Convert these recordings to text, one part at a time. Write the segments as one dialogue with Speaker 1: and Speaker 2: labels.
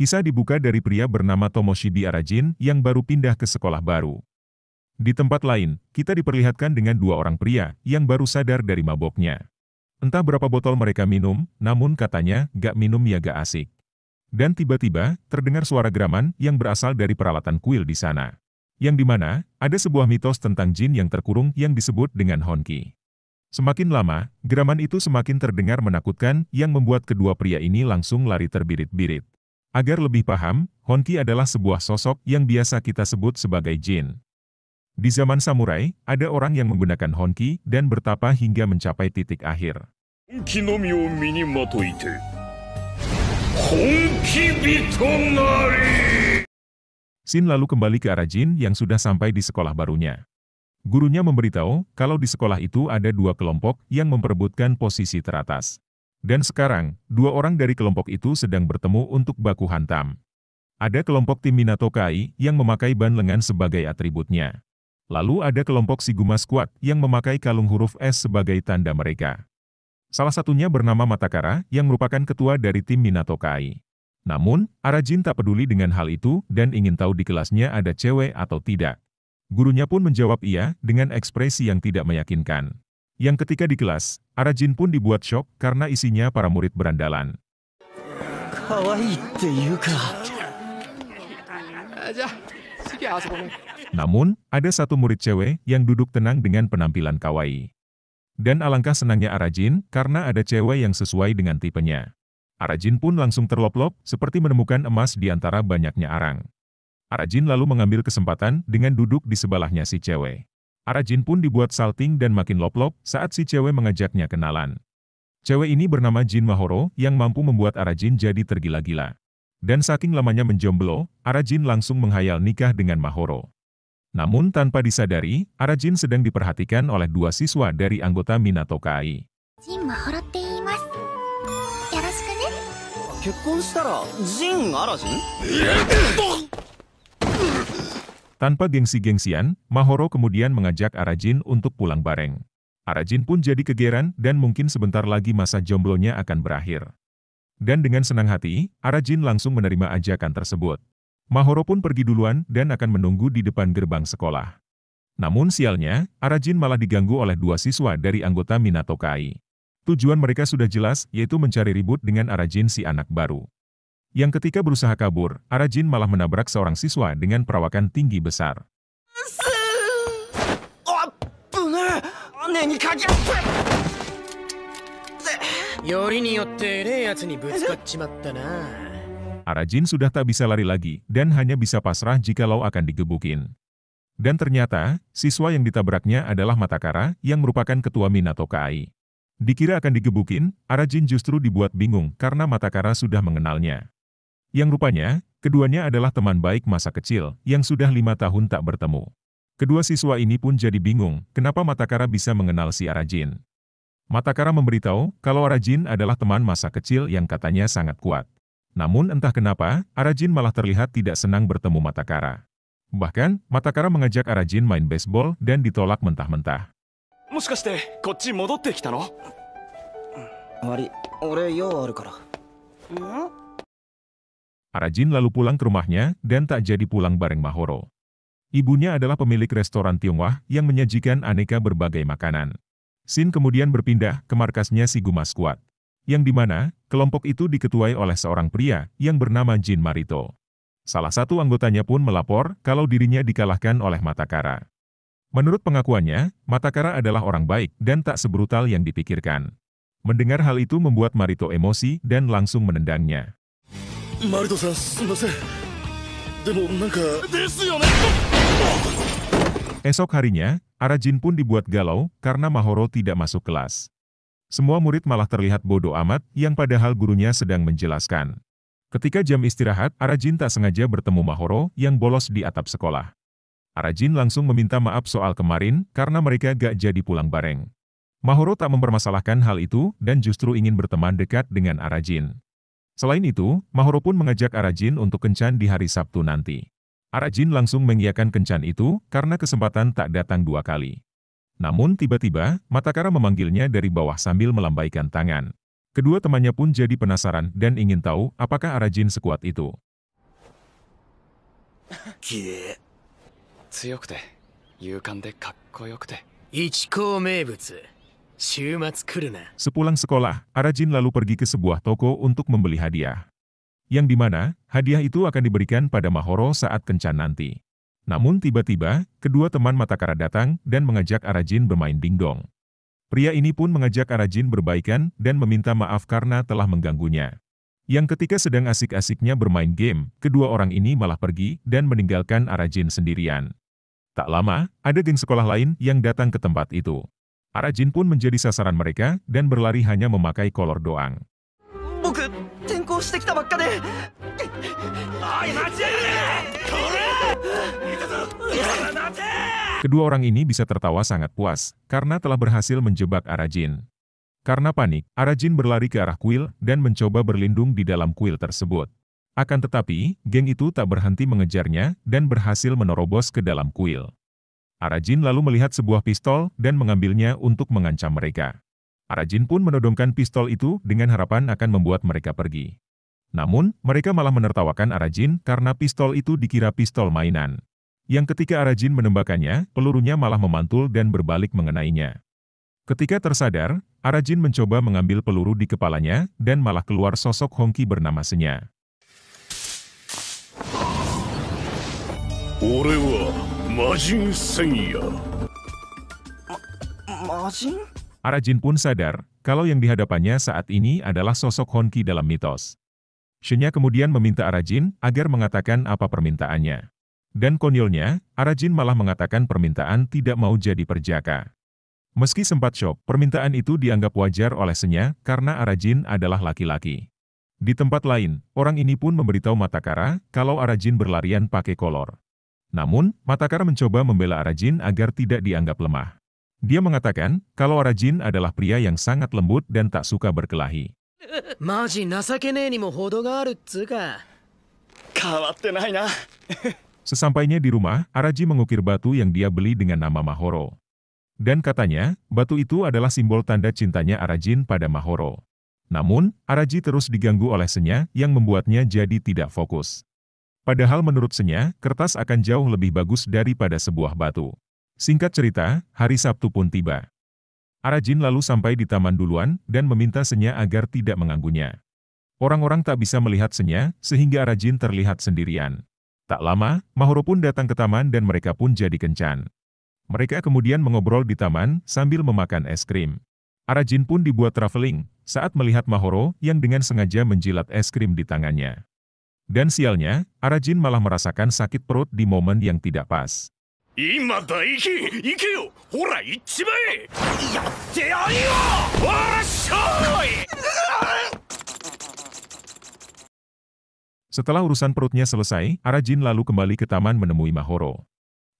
Speaker 1: Kisah dibuka dari pria bernama Tomoshide Arajin yang baru pindah ke sekolah baru. Di tempat lain, kita diperlihatkan dengan dua orang pria yang baru sadar dari maboknya. Entah berapa botol mereka minum, namun katanya gak minum ya gak asik. Dan tiba-tiba, terdengar suara geraman yang berasal dari peralatan kuil di sana. Yang dimana, ada sebuah mitos tentang jin yang terkurung yang disebut dengan Honki. Semakin lama, geraman itu semakin terdengar menakutkan yang membuat kedua pria ini langsung lari terbirit-birit. Agar lebih paham, Honki adalah sebuah sosok yang biasa kita sebut sebagai jin. Di zaman samurai, ada orang yang menggunakan Honki dan bertapa hingga mencapai titik akhir. Shin lalu kembali ke Arajin yang sudah sampai di sekolah barunya. Gurunya memberitahu kalau di sekolah itu ada dua kelompok yang memperebutkan posisi teratas. Dan sekarang, dua orang dari kelompok itu sedang bertemu untuk baku hantam. Ada kelompok tim Minato Kai yang memakai ban lengan sebagai atributnya. Lalu ada kelompok Shiguma Squad yang memakai kalung huruf S sebagai tanda mereka. Salah satunya bernama Matakara yang merupakan ketua dari tim Minato Kai. Namun, Arajin tak peduli dengan hal itu dan ingin tahu di kelasnya ada cewek atau tidak. Gurunya pun menjawab iya dengan ekspresi yang tidak meyakinkan. Yang ketika di kelas, Arajin pun dibuat syok karena isinya para murid berandalan. Namun, ada satu murid cewek yang duduk tenang dengan penampilan kawaii. Dan alangkah senangnya Arajin karena ada cewek yang sesuai dengan tipenya. Arajin pun langsung terlop-lop seperti menemukan emas di antara banyaknya arang. Arajin lalu mengambil kesempatan dengan duduk di sebelahnya si cewek. Arajin pun dibuat salting dan makin lop-lop saat si cewek mengajaknya kenalan. Cewek ini bernama Jin Mahoro yang mampu membuat Arajin jadi tergila-gila. Dan saking lamanya menjomblo, Arajin langsung menghayal nikah dengan Mahoro. Namun tanpa disadari, Arajin sedang diperhatikan oleh dua siswa dari anggota Minato Kai.
Speaker 2: Jin Mahoro te iimasu. Yoroshiku ne.
Speaker 3: Kekkon shitara Jin Arajin?
Speaker 1: Tanpa gengsi-gengsian, Mahoro kemudian mengajak Arajin untuk pulang bareng. Arajin pun jadi kegeran dan mungkin sebentar lagi masa jomblonya akan berakhir. Dan dengan senang hati, Arajin langsung menerima ajakan tersebut. Mahoro pun pergi duluan dan akan menunggu di depan gerbang sekolah. Namun sialnya, Arajin malah diganggu oleh dua siswa dari anggota Minato Kai. Tujuan mereka sudah jelas, yaitu mencari ribut dengan Arajin si anak baru. Yang ketika berusaha kabur, Arajin malah menabrak seorang siswa dengan perawakan tinggi besar. Arajin sudah tak bisa lari lagi dan hanya bisa pasrah jikalau akan digebukin. Dan ternyata, siswa yang ditabraknya adalah Matakara yang merupakan ketua Minato Kai. Dikira akan digebukin, Arajin justru dibuat bingung karena Matakara sudah mengenalnya. Yang rupanya, keduanya adalah teman baik masa kecil yang sudah 5 tahun tak bertemu. Kedua siswa ini pun jadi bingung kenapa Matakara bisa mengenal si Arajin. Matakara memberitahu kalau Arajin adalah teman masa kecil yang katanya sangat kuat. Namun entah kenapa, Arajin malah terlihat tidak senang bertemu Matakara. Bahkan, Matakara mengajak Arajin main baseball dan ditolak mentah-mentah. Arajin lalu pulang ke rumahnya dan tak jadi pulang bareng Mahoro. Ibunya adalah pemilik restoran Tionghoa yang menyajikan aneka berbagai makanan. Shin kemudian berpindah ke markasnya Shiguma Squad, yang dimana kelompok itu diketuai oleh seorang pria yang bernama Jin Marito. Salah satu anggotanya pun melapor kalau dirinya dikalahkan oleh Matakara. Menurut pengakuannya, Matakara adalah orang baik dan tak sebrutal yang dipikirkan. Mendengar hal itu membuat Marito emosi dan langsung menendangnya.
Speaker 4: Marito-san, sumimasen. Demo nanka desu yo ne.
Speaker 1: Esok harinya, Arajin pun dibuat galau karena Mahoro tidak masuk kelas. Semua murid malah terlihat bodoh amat yang padahal gurunya sedang menjelaskan. Ketika jam istirahat, Arajin tak sengaja bertemu Mahoro yang bolos di atap sekolah. Arajin langsung meminta maaf soal kemarin karena mereka gak jadi pulang bareng. Mahoro tak mempermasalahkan hal itu dan justru ingin berteman dekat dengan Arajin. Selain itu, Mahoro pun mengajak Arajin untuk kencan di hari Sabtu nanti. Arajin langsung mengiyakan kencan itu karena kesempatan tak datang 2 kali. Namun tiba-tiba, Matakara memanggilnya dari bawah sambil melambaikan tangan. Kedua temannya pun jadi penasaran dan ingin tahu apakah Arajin sekuat itu.
Speaker 5: 強くて勇敢でかっこよくて
Speaker 6: 一校名物週末来るな
Speaker 1: Sepulang sekolah, Arajin lalu pergi ke sebuah toko untuk membeli hadiah. Yang dimana, hadiah itu akan diberikan pada Mahoro saat kencan nanti. Namun tiba-tiba, kedua teman Matakara datang dan mengajak Arajin bermain dingdong. Pria ini pun mengajak Arajin berbaikan dan meminta maaf karena telah mengganggunya. Yang ketika sedang asik-asiknya bermain game, kedua orang ini malah pergi dan meninggalkan Arajin sendirian. Tak lama, ada geng sekolah lain yang datang ke tempat itu. Arajin pun menjadi sasaran mereka dan berlari hanya memakai kolor doang.
Speaker 3: 僕転校してきたばっかで。おい待ちやがれ。
Speaker 1: Kedua orang ini bisa tertawa sangat puas karena telah berhasil menjebak Arajin. Karena panik, Arajin berlari ke arah kuil dan mencoba berlindung di dalam kuil tersebut. Akan tetapi, geng itu tak berhenti mengejarnya dan berhasil menerobos ke dalam kuil. Arajin lalu melihat sebuah pistol dan mengambilnya untuk mengancam mereka. Arajin pun menodongkan pistol itu dengan harapan akan membuat mereka pergi. Namun, mereka malah menertawakan Arajin karena pistol itu dikira pistol mainan. Yang ketika Arajin menembakkannya, pelurunya malah memantul dan berbalik mengenainya. Ketika tersadar, Arajin mencoba mengambil peluru di kepalanya dan malah keluar sosok Honki bernama Senya.
Speaker 4: 俺は魔人戦や。
Speaker 3: 魔人？
Speaker 1: Arajin pun sadar kalau yang dihadapannya saat ini adalah sosok Honki dalam mitos. Senya kemudian meminta Arajin agar mengatakan apa permintaannya. Dan konyolnya, Arajin malah mengatakan permintaan tidak mau jadi perjaka. Meski sempat syok, permintaan itu dianggap wajar oleh Senya karena Arajin adalah laki-laki. Di tempat lain, orang ini pun memberitahu Matakara kalau Arajin berlarian pakai kolor. Namun, Matakara mencoba membela Arajin agar tidak dianggap lemah. Dia mengatakan kalau Arajin adalah pria yang sangat lembut dan tak suka berkelahi.
Speaker 6: マジ情けねえにも程があるっつうか
Speaker 3: 変わってないな。
Speaker 1: Sesampainya di rumah, Araji mengukir batu yang dia beli dengan nama Mahoro. Dan katanya, batu itu adalah simbol tanda cintanya Arajin pada Mahoro. Namun, Araji terus diganggu oleh Senya yang membuatnya jadi tidak fokus. Padahal menurut Senya, kertas akan jauh lebih bagus daripada sebuah batu. Singkat cerita, hari Sabtu pun tiba. Arajin lalu sampai di taman duluan dan meminta Senya agar tidak mengganggunya. Orang-orang tak bisa melihat Senya sehingga Arajin terlihat sendirian. Tak lama, Mahoro pun datang ke taman dan mereka pun jadi kencan. Mereka kemudian mengobrol di taman sambil memakan es krim. Arajin pun dibuat traveling saat melihat Mahoro yang dengan sengaja menjilat es krim di tangannya. Dan sialnya, Arajin malah merasakan sakit perut di momen yang tidak pas.
Speaker 4: 今だ行けよほら行っちまえ
Speaker 3: やってやるよ。
Speaker 4: わっしょい
Speaker 1: Setelah urusan perutnya selesai, Arajin lalu kembali ke taman menemui Mahoro.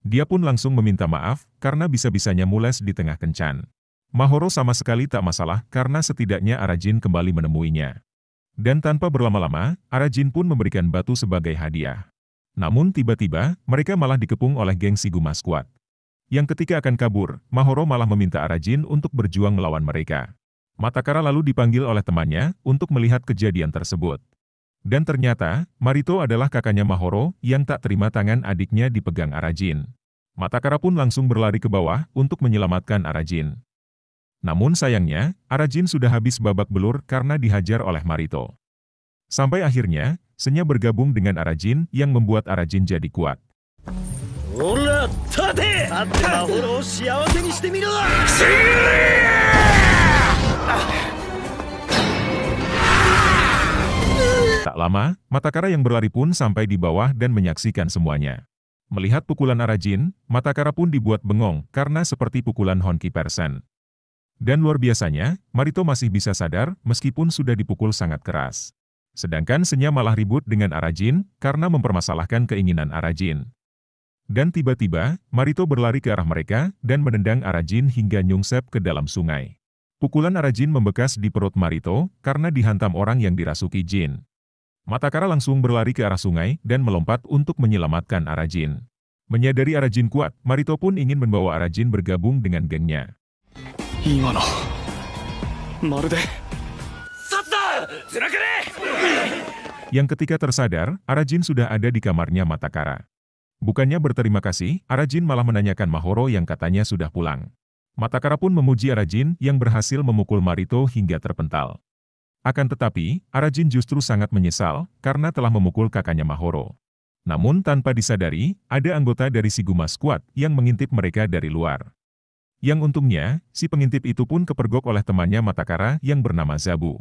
Speaker 1: Dia pun langsung meminta maaf karena bisa-bisanya mules di tengah kencan. Mahoro sama sekali tak masalah karena setidaknya Arajin kembali menemuinya. Dan tanpa berlama-lama, Arajin pun memberikan batu sebagai hadiah. Namun tiba-tiba, mereka malah dikepung oleh geng Shiguma Squad. Yang ketika akan kabur, Mahoro malah meminta Arajin untuk berjuang melawan mereka. Matakara lalu dipanggil oleh temannya untuk melihat kejadian tersebut. Dan ternyata, Marito adalah kakaknya Mahoro yang tak terima tangan adiknya dipegang Arajin. Matakara pun langsung berlari ke bawah untuk menyelamatkan Arajin. Namun sayangnya, Arajin sudah habis babak belur karena dihajar oleh Marito. Sampai akhirnya, Senya bergabung dengan Arajin yang membuat Arajin jadi kuat.
Speaker 3: ほら立て。立ってマホロを幸せにしてみろ。
Speaker 1: Tak lama, Matakara yang berlari pun sampai di bawah dan menyaksikan semuanya. Melihat pukulan Arajin, Matakara pun dibuat bengong karena seperti pukulan Honki Persen. Dan luar biasanya, Marito masih bisa sadar meskipun sudah dipukul sangat keras. Sedangkan Senya malah ribut dengan Arajin karena mempermasalahkan keinginan Arajin. Dan tiba-tiba, Marito berlari ke arah mereka dan menendang Arajin hingga nyungsep ke dalam sungai. Pukulan Arajin membekas di perut Marito karena dihantam orang yang dirasuki jin. Matakara langsung berlari ke arah sungai dan melompat untuk menyelamatkan Arajin. Menyadari Arajin kuat, Marito pun ingin membawa Arajin bergabung dengan gengnya. Yang ketika tersadar, Arajin sudah ada di kamarnya Matakara. Bukannya berterima kasih, Arajin malah menanyakan Mahoro yang katanya sudah pulang. Matakara pun memuji Arajin yang berhasil memukul Marito hingga terpental. Akan tetapi, Arajin justru sangat menyesal karena telah memukul kakaknya Mahoro. Namun tanpa disadari, ada anggota dari Shiguma Squad yang mengintip mereka dari luar. Yang untungnya, si pengintip itu pun kepergok oleh temannya Matakara yang bernama Zabu.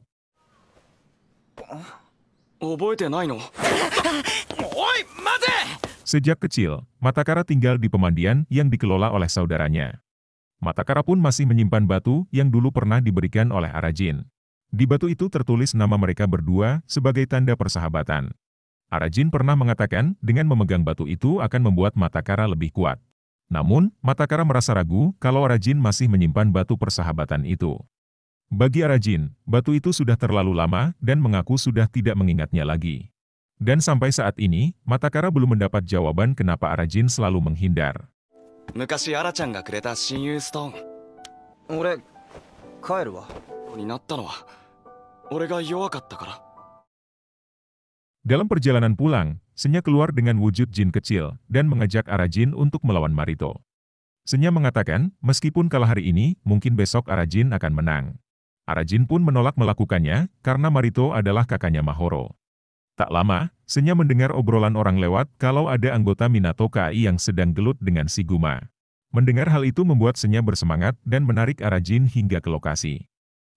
Speaker 1: Sejak kecil, Matakara tinggal di pemandian yang dikelola oleh saudaranya. Matakara pun masih menyimpan batu yang dulu pernah diberikan oleh Arajin. Di batu itu tertulis nama mereka berdua sebagai tanda persahabatan. Arajin pernah mengatakan dengan memegang batu itu akan membuat Matakara lebih kuat. Namun, Matakara merasa ragu kalau Arajin masih menyimpan batu persahabatan itu. Bagi Arajin, batu itu sudah terlalu lama dan mengaku sudah tidak mengingatnya lagi. Dan sampai saat ini, Matakara belum mendapat jawaban kenapa Arajin selalu menghindar. Dalam perjalanan pulang, Senya keluar dengan wujud jin kecil dan mengajak Arajin untuk melawan Marito. Senya mengatakan, meskipun kalah hari ini, mungkin besok Arajin akan menang. Arajin pun menolak melakukannya karena Marito adalah kakaknya Mahoro. Tak lama, Senya mendengar obrolan orang lewat kalau ada anggota Minato Kai yang sedang gelut dengan Shiguma. Mendengar hal itu membuat Senya bersemangat dan menarik Arajin hingga ke lokasi.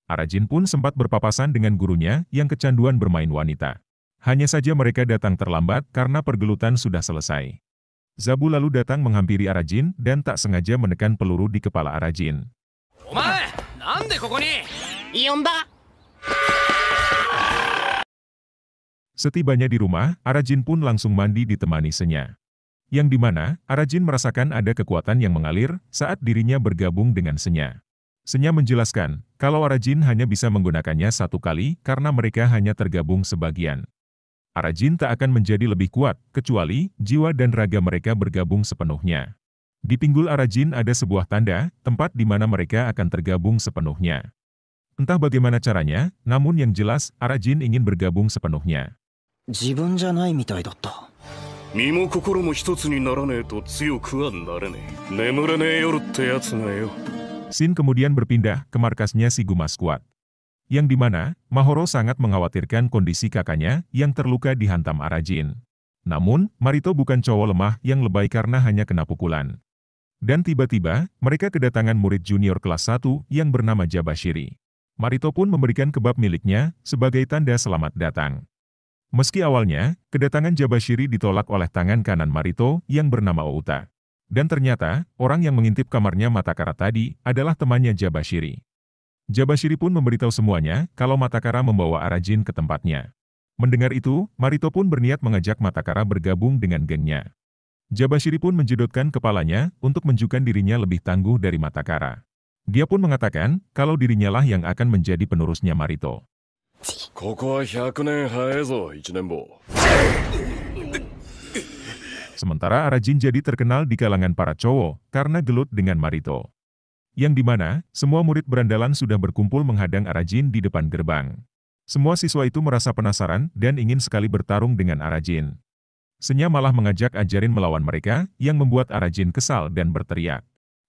Speaker 1: Arajin pun sempat berpapasan dengan gurunya yang kecanduan bermain wanita. Hanya saja mereka datang terlambat karena pergelutan sudah selesai. Zabu lalu datang menghampiri Arajin dan tak sengaja menekan peluru di kepala Arajin.
Speaker 6: Omae, nande koko ni?
Speaker 2: Yonda.
Speaker 1: Setibanya di rumah, Arajin pun langsung mandi ditemani Senya. Yang dimana, Arajin merasakan ada kekuatan yang mengalir saat dirinya bergabung dengan Senya. Senya menjelaskan, kalau Arajin hanya bisa menggunakannya satu kali karena mereka hanya tergabung sebagian. Arajin tak akan menjadi lebih kuat, kecuali jiwa dan raga mereka bergabung sepenuhnya. Di pinggul Arajin ada sebuah tanda, tempat di mana mereka akan tergabung sepenuhnya. Entah bagaimana caranya, namun yang jelas, Arajin ingin bergabung sepenuhnya.
Speaker 3: 自分じゃないみたいだった。
Speaker 4: 身も心も一つにならねえと強くはなれねえ。眠れねえ夜ってやつがよ。
Speaker 1: Shin kemudian berpindah ke markasnya Shiguma Squad. Yang dimana, Mahoro sangat mengkhawatirkan kondisi kakaknya yang terluka dihantam Arajin. Namun, Marito bukan cowok lemah yang lebay karena hanya kena pukulan. Dan tiba-tiba, mereka kedatangan murid junior kelas 1 yang bernama Jabashiri. Marito pun memberikan kebab miliknya sebagai tanda selamat datang. Meski awalnya, kedatangan Jabashiri ditolak oleh tangan kanan Marito yang bernama Outa. Dan ternyata, orang yang mengintip kamarnya Matakara tadi adalah temannya Jabashiri. Jabashiri pun memberitahu semuanya kalau Matakara membawa Arajin ke tempatnya. Mendengar itu, Marito pun berniat mengajak Matakara bergabung dengan gengnya. Jabashiri pun menjedotkan kepalanya untuk menunjukkan dirinya lebih tangguh dari Matakara. Dia pun mengatakan kalau dirinya lah yang akan menjadi penerusnya Marito.
Speaker 4: ここは100年早いぞ、一年坊。
Speaker 1: Sementara Arajin jadi terkenal di kalangan para cowok karena gelut dengan Marito. Yang dimana, semua murid berandalan sudah berkumpul menghadang Arajin di depan gerbang. Semua siswa itu merasa penasaran dan ingin sekali bertarung dengan Arajin. Senya malah mengajak ajarin melawan mereka yang membuat Arajin kesal dan berteriak.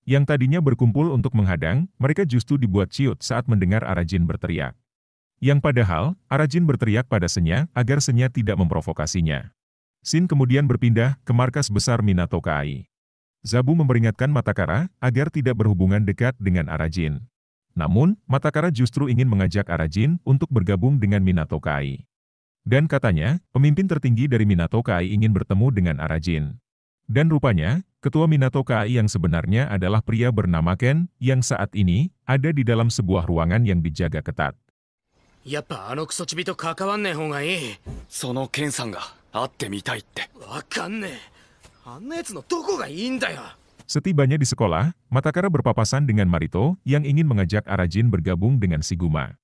Speaker 1: Yang tadinya berkumpul untuk menghadang, mereka justru dibuat ciut saat mendengar Arajin berteriak. Yang padahal, Arajin berteriak pada Senya agar Senya tidak memprovokasinya. Shin kemudian berpindah ke markas besar Minato Kai. Zabu memperingatkan Matakara agar tidak berhubungan dekat dengan Arajin. Namun, Matakara justru ingin mengajak Arajin untuk bergabung dengan Minato Kai. Dan katanya, pemimpin tertinggi dari Minato Kai ingin bertemu dengan Arajin. Dan rupanya, ketua Minato Kai yang sebenarnya adalah pria bernama Ken yang saat ini ada di dalam sebuah ruangan yang dijaga ketat.
Speaker 6: やっぱあのクソチビと関わんねえ方がいい。
Speaker 5: そのケンさんが会ってみたいって。
Speaker 6: わかんねえ。あんな奴のどこがいいんだよ。
Speaker 1: Setibanya di sekolah, Matakara berpapasan dengan Marito yang ingin mengajak Arajin bergabung dengan Shiguma.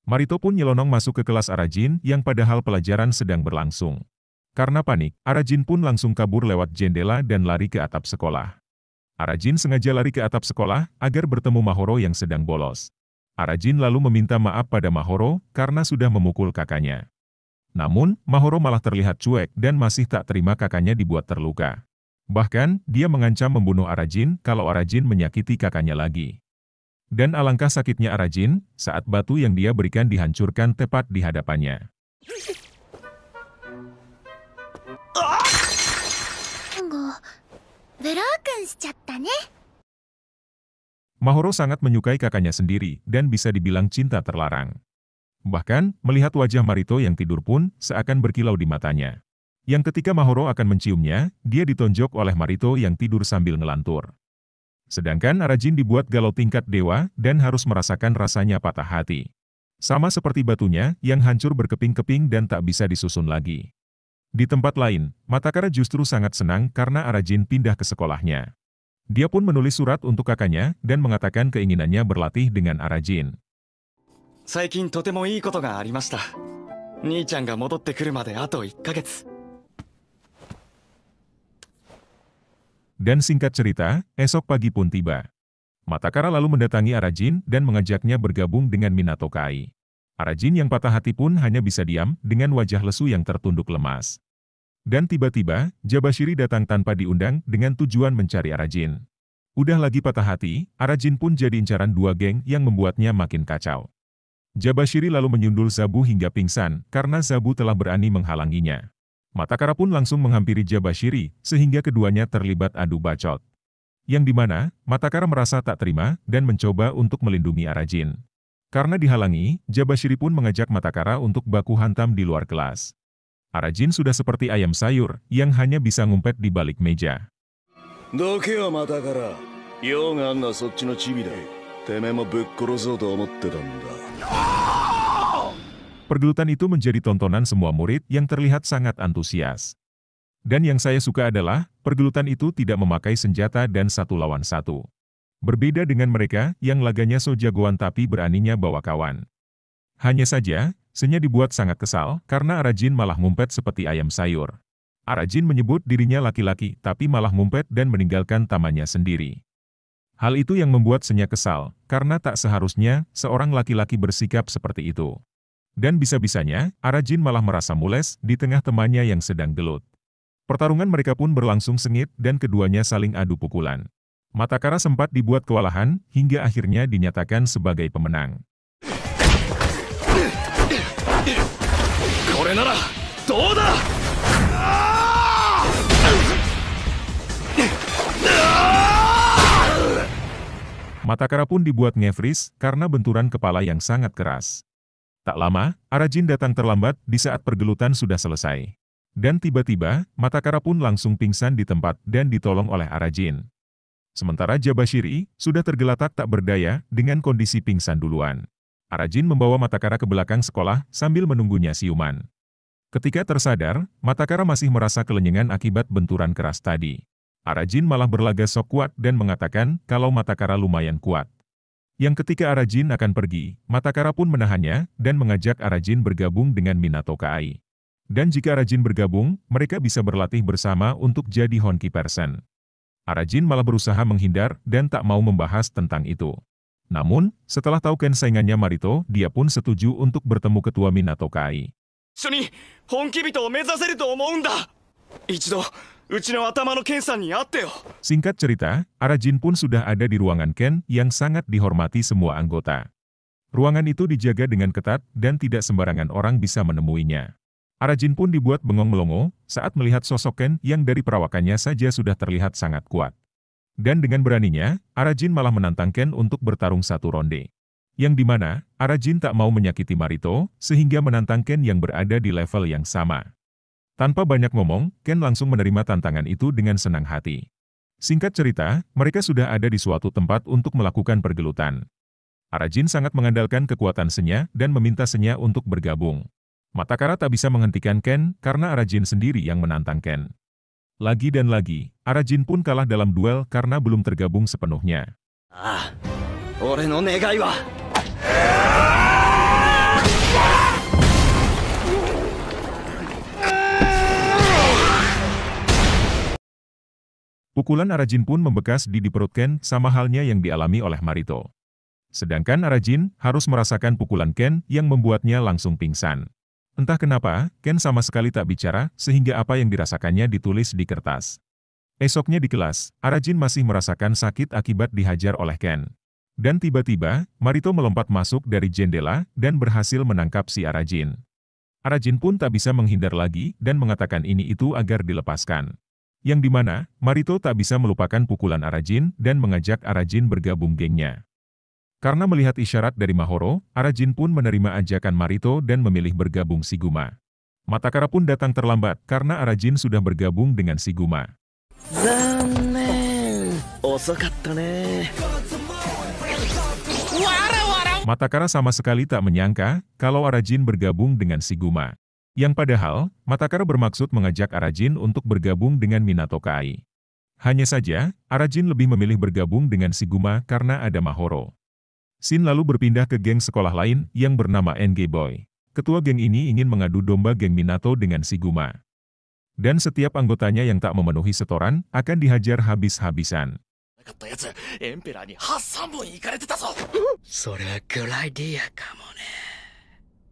Speaker 1: Marito pun nyelonong masuk ke kelas Arajin yang padahal pelajaran sedang berlangsung. Karena panik, Arajin pun langsung kabur lewat jendela dan lari ke atap sekolah. Arajin sengaja lari ke atap sekolah agar bertemu Mahoro yang sedang bolos. Arajin lalu meminta maaf pada Mahoro karena sudah memukul kakaknya. Namun, Mahoro malah terlihat cuek dan masih tak terima kakaknya dibuat terluka. Bahkan, dia mengancam membunuh Arajin kalau Arajin menyakiti kakaknya lagi. Dan alangkah sakitnya Arajin saat batu yang dia berikan dihancurkan tepat di hadapannya. Mahoro sangat menyukai kakaknya sendiri dan bisa dibilang cinta terlarang. Bahkan, melihat wajah Marito yang tidur pun seakan berkilau di matanya. Yang ketika Mahoro akan menciumnya, dia ditonjok oleh Marito yang tidur sambil ngelantur. Sedangkan Arajin dibuat galau tingkat dewa dan harus merasakan rasanya patah hati. Sama seperti batunya yang hancur berkeping-keping dan tak bisa disusun lagi. Di tempat lain, Matakara justru sangat senang karena Arajin pindah ke sekolahnya. Dia pun menulis surat untuk kakaknya dan mengatakan keinginannya berlatih dengan Arajin.
Speaker 5: 最近とてもいいことがありました。兄ちゃんが戻ってくるまであと1ヶ月。
Speaker 1: Dan singkat cerita, esok pagi pun tiba. Matakara lalu mendatangi Arajin dan mengajaknya bergabung dengan Minato Kai. Arajin yang patah hati pun hanya bisa diam dengan wajah lesu yang tertunduk lemas. Dan tiba-tiba, Jabashiri datang tanpa diundang dengan tujuan mencari Arajin. Udah lagi patah hati, Arajin pun jadi incaran dua geng yang membuatnya makin kacau. Jabashiri lalu menyundul Zabu hingga pingsan karena Zabu telah berani menghalanginya. Matakara pun langsung menghampiri Jabashiri, sehingga keduanya terlibat adu bacot. Yang dimana, Matakara merasa tak terima dan mencoba untuk melindungi Arajin. Karena dihalangi, Jabashiri pun mengajak Matakara untuk baku hantam di luar kelas. Arajin sudah seperti ayam sayur, yang hanya bisa ngumpet di balik meja. Pergelutan itu menjadi tontonan semua murid yang terlihat sangat antusias. Dan yang saya suka adalah, pergelutan itu tidak memakai senjata dan satu lawan satu. Berbeda dengan mereka yang laganya so jagoan tapi beraninya bawa kawan. Hanya saja, Senya dibuat sangat kesal karena Arajin malah ngumpet seperti ayam sayur. Arajin menyebut dirinya laki-laki tapi malah ngumpet dan meninggalkan tamannya sendiri. Hal itu yang membuat Senya kesal, karena tak seharusnya seorang laki-laki bersikap seperti itu. Dan bisa-bisanya, Arajin malah merasa mules di tengah temannya yang sedang gelut. Pertarungan mereka pun berlangsung sengit dan keduanya saling adu pukulan. Matakara sempat dibuat kewalahan hingga akhirnya dinyatakan sebagai pemenang. Matakara pun dibuat nge-freeze karena benturan kepala yang sangat keras. Tak lama, Arajin datang terlambat di saat pergelutan sudah selesai. Dan tiba-tiba, Matakara pun langsung pingsan di tempat dan ditolong oleh Arajin. Sementara Jabashiri sudah tergeletak tak berdaya dengan kondisi pingsan duluan. Arajin membawa Matakara ke belakang sekolah sambil menunggunya siuman. Ketika tersadar, Matakara masih merasa kelenyengan akibat benturan keras tadi. Arajin malah berlaga sok kuat dan mengatakan kalau Matakara lumayan kuat. Yang ketika Arajin akan pergi, Matakara pun menahannya dan mengajak Arajin bergabung dengan Minato Kai. Dan jika Arajin bergabung, mereka bisa berlatih bersama untuk jadi Honki Person. Arajin malah berusaha menghindar dan tak mau membahas tentang itu. Namun, setelah tahu Ken saingannya Marito, dia pun setuju untuk bertemu ketua Minato Kai. Singkat cerita, Arajin pun sudah ada di ruangan Ken yang sangat dihormati semua anggota. Ruangan itu dijaga dengan ketat dan tidak sembarangan orang bisa menemuinya. Arajin pun dibuat bengong melongo saat melihat sosok Ken yang dari perawakannya saja sudah terlihat sangat kuat. Dan dengan beraninya, Arajin malah menantang Ken untuk bertarung satu ronde. Yang dimana, Arajin tak mau menyakiti Marito, sehingga menantang Ken yang berada di level yang sama. Tanpa banyak ngomong, Ken langsung menerima tantangan itu dengan senang hati. Singkat cerita, mereka sudah ada di suatu tempat untuk melakukan pergelutan. Arajin sangat mengandalkan kekuatan Senya dan meminta Senya untuk bergabung. Matakara tak bisa menghentikan Ken karena Arajin sendiri yang menantang Ken. Lagi dan lagi, Arajin pun kalah dalam duel karena belum tergabung sepenuhnya.
Speaker 3: ああ俺の願いは
Speaker 1: Pukulan Arajin pun membekas di perut Ken sama halnya yang dialami oleh Marito. Sedangkan Arajin harus merasakan pukulan Ken yang membuatnya langsung pingsan. Entah kenapa, Ken sama sekali tak bicara sehingga apa yang dirasakannya ditulis di kertas. Esoknya di kelas, Arajin masih merasakan sakit akibat dihajar oleh Ken. Dan tiba-tiba, Marito melompat masuk dari jendela dan berhasil menangkap si Arajin. Arajin pun tak bisa menghindar lagi dan mengatakan ini itu agar dilepaskan. Yang dimana, Marito tak bisa melupakan pukulan Arajin dan mengajak Arajin bergabung gengnya. Karena melihat isyarat dari Mahoro, Arajin pun menerima ajakan Marito dan memilih bergabung Shiguma. Matakara pun datang terlambat karena Arajin sudah bergabung dengan Shiguma.
Speaker 3: 残念遅かったね
Speaker 1: Matakara sama sekali tak menyangka kalau Arajin bergabung dengan Shiguma. Yang padahal, Matakara bermaksud mengajak Arajin untuk bergabung dengan Minato Kai. Hanya saja, Arajin lebih memilih bergabung dengan Shiguma karena ada Mahoro. Shin lalu berpindah ke geng sekolah lain yang bernama NG Boy. Ketua geng ini ingin mengadu domba geng Minato dengan Shiguma. Dan setiap anggotanya yang tak memenuhi setoran akan dihajar habis-habisan.
Speaker 6: かったやつエンペラーに8、3本行かれてたぞそれはグライディアかもね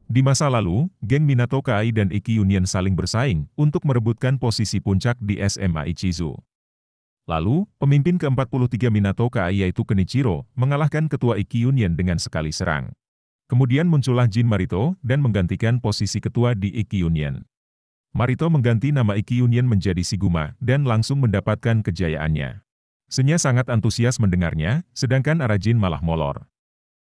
Speaker 1: Di masa lalu, geng Minato Kai dan Iki Union saling bersaing untuk merebutkan posisi puncak di SMA Ichizu. Lalu, pemimpin ke-43 Minato Kai yaitu Kenichiro mengalahkan ketua Iki Union dengan sekali serang. Kemudian muncullah Jin Marito dan menggantikan posisi ketua di Iki Union. Marito mengganti nama Iki Union menjadi Shiguma dan langsung mendapatkan kejayaannya. Senya sangat antusias mendengarnya, sedangkan Arajin malah molor.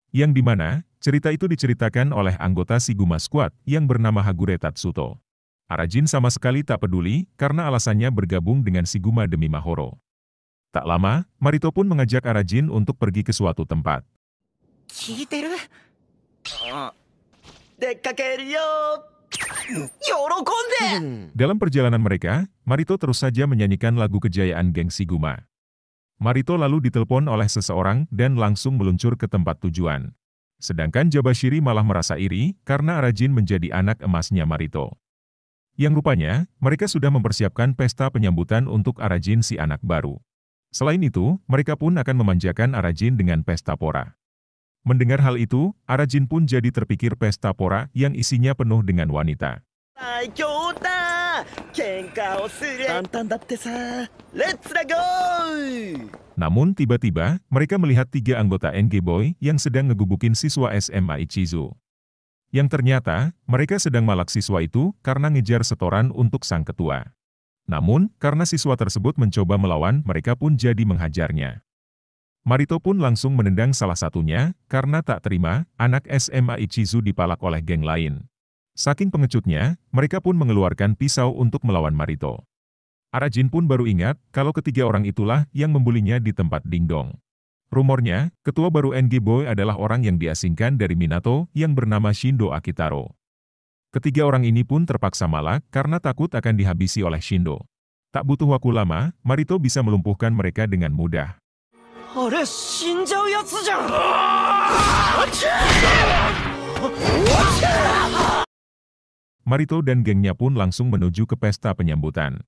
Speaker 1: Yang dimana, cerita itu diceritakan oleh anggota Shiguma Squad yang bernama Hagure Tatsuto. Arajin sama sekali tak peduli karena alasannya bergabung dengan Shiguma demi Mahoro. Tak lama, Marito pun mengajak Arajin untuk pergi ke suatu tempat.
Speaker 3: 聞いてる出かけるよ喜んで
Speaker 1: Dalam perjalanan mereka, Marito terus saja menyanyikan lagu kejayaan geng Shiguma. Marito lalu ditelepon oleh seseorang dan langsung meluncur ke tempat tujuan. Sedangkan Jabashiri malah merasa iri karena Arajin menjadi anak emasnya Marito. Yang rupanya, mereka sudah mempersiapkan pesta penyambutan untuk Arajin si anak baru. Selain itu, mereka pun akan memanjakan Arajin dengan pesta pora. Mendengar hal itu, Arajin pun jadi terpikir pesta pora yang isinya penuh dengan wanita.
Speaker 3: 最強だ喧嘩をする簡単だってさレッツラゴー
Speaker 1: Namun tiba-tiba, mereka melihat 3 anggota NG Boy yang sedang ngegubukin siswa SMA Ichizu. Yang ternyata, mereka sedang malak siswa itu karena ngejar setoran untuk sang ketua. Namun, karena siswa tersebut mencoba melawan, mereka pun jadi menghajarnya. Marito pun langsung menendang salah satunya karena tak terima anak SMA Ichizu dipalak oleh geng lain. Saking pengecutnya, mereka pun mengeluarkan pisau untuk melawan Marito. Arajin pun baru ingat kalau ketiga orang itulah yang membulinya di tempat dingdong. Rumornya, ketua baru NG Boy adalah orang yang diasingkan dari Minato yang bernama Shindo Akitaro. Ketiga orang ini pun terpaksa malak karena takut akan dihabisi oleh Shindo. Tak butuh waktu lama, Marito bisa melumpuhkan mereka dengan mudah.
Speaker 3: あれ死んじゃうやつじゃん
Speaker 1: Marito dan gengnya pun langsung menuju ke pesta penyambutan.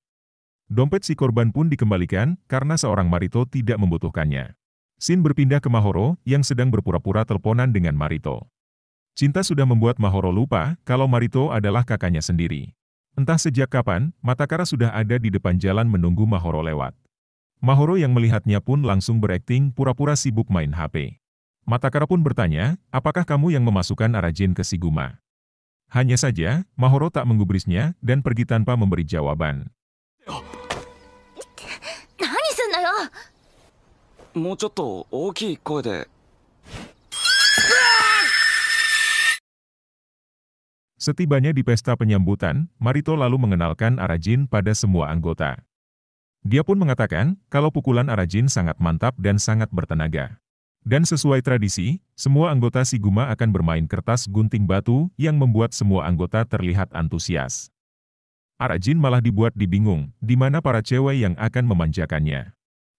Speaker 1: Dompet si korban pun dikembalikan karena seorang Marito tidak membutuhkannya. Shin berpindah ke Mahoro yang sedang berpura-pura teleponan dengan Marito. Cinta sudah membuat Mahoro lupa kalau Marito adalah kakaknya sendiri. Entah sejak kapan, Matakara sudah ada di depan jalan menunggu Mahoro lewat. Mahoro yang melihatnya pun langsung berakting pura-pura sibuk main HP. Matakara pun bertanya, apakah kamu yang memasukkan Arajin ke Shiguma? Hanya saja, Mahoro tak menggubrisnya dan pergi tanpa memberi jawaban.
Speaker 2: 何すんのよ
Speaker 5: もうちょっと大きい声で。
Speaker 1: Setibanya di pesta penyambutan, Marito lalu mengenalkan Arajin pada semua anggota. Dia pun mengatakan kalau pukulan Arajin sangat mantap dan sangat bertenaga. Dan sesuai tradisi, semua anggota Shiguma akan bermain kertas gunting batu yang membuat semua anggota terlihat antusias. Arajin malah dibuat dibingung, di mana para cewek yang akan memanjakannya.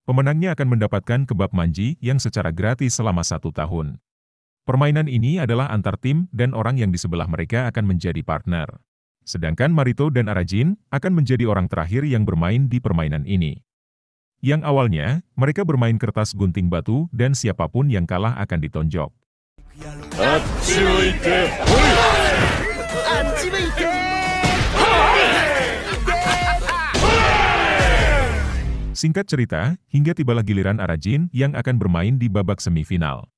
Speaker 1: Pemenangnya akan mendapatkan kebab manji yang secara gratis selama 1 tahun. Permainan ini adalah antar tim dan orang yang di sebelah mereka akan menjadi partner. Sedangkan Marito dan Arajin akan menjadi orang terakhir yang bermain di permainan ini. Yang awalnya, mereka bermain kertas gunting batu dan siapapun yang kalah akan ditonjok. Singkat cerita, hingga tibalah giliran Arajin yang akan bermain di babak semifinal.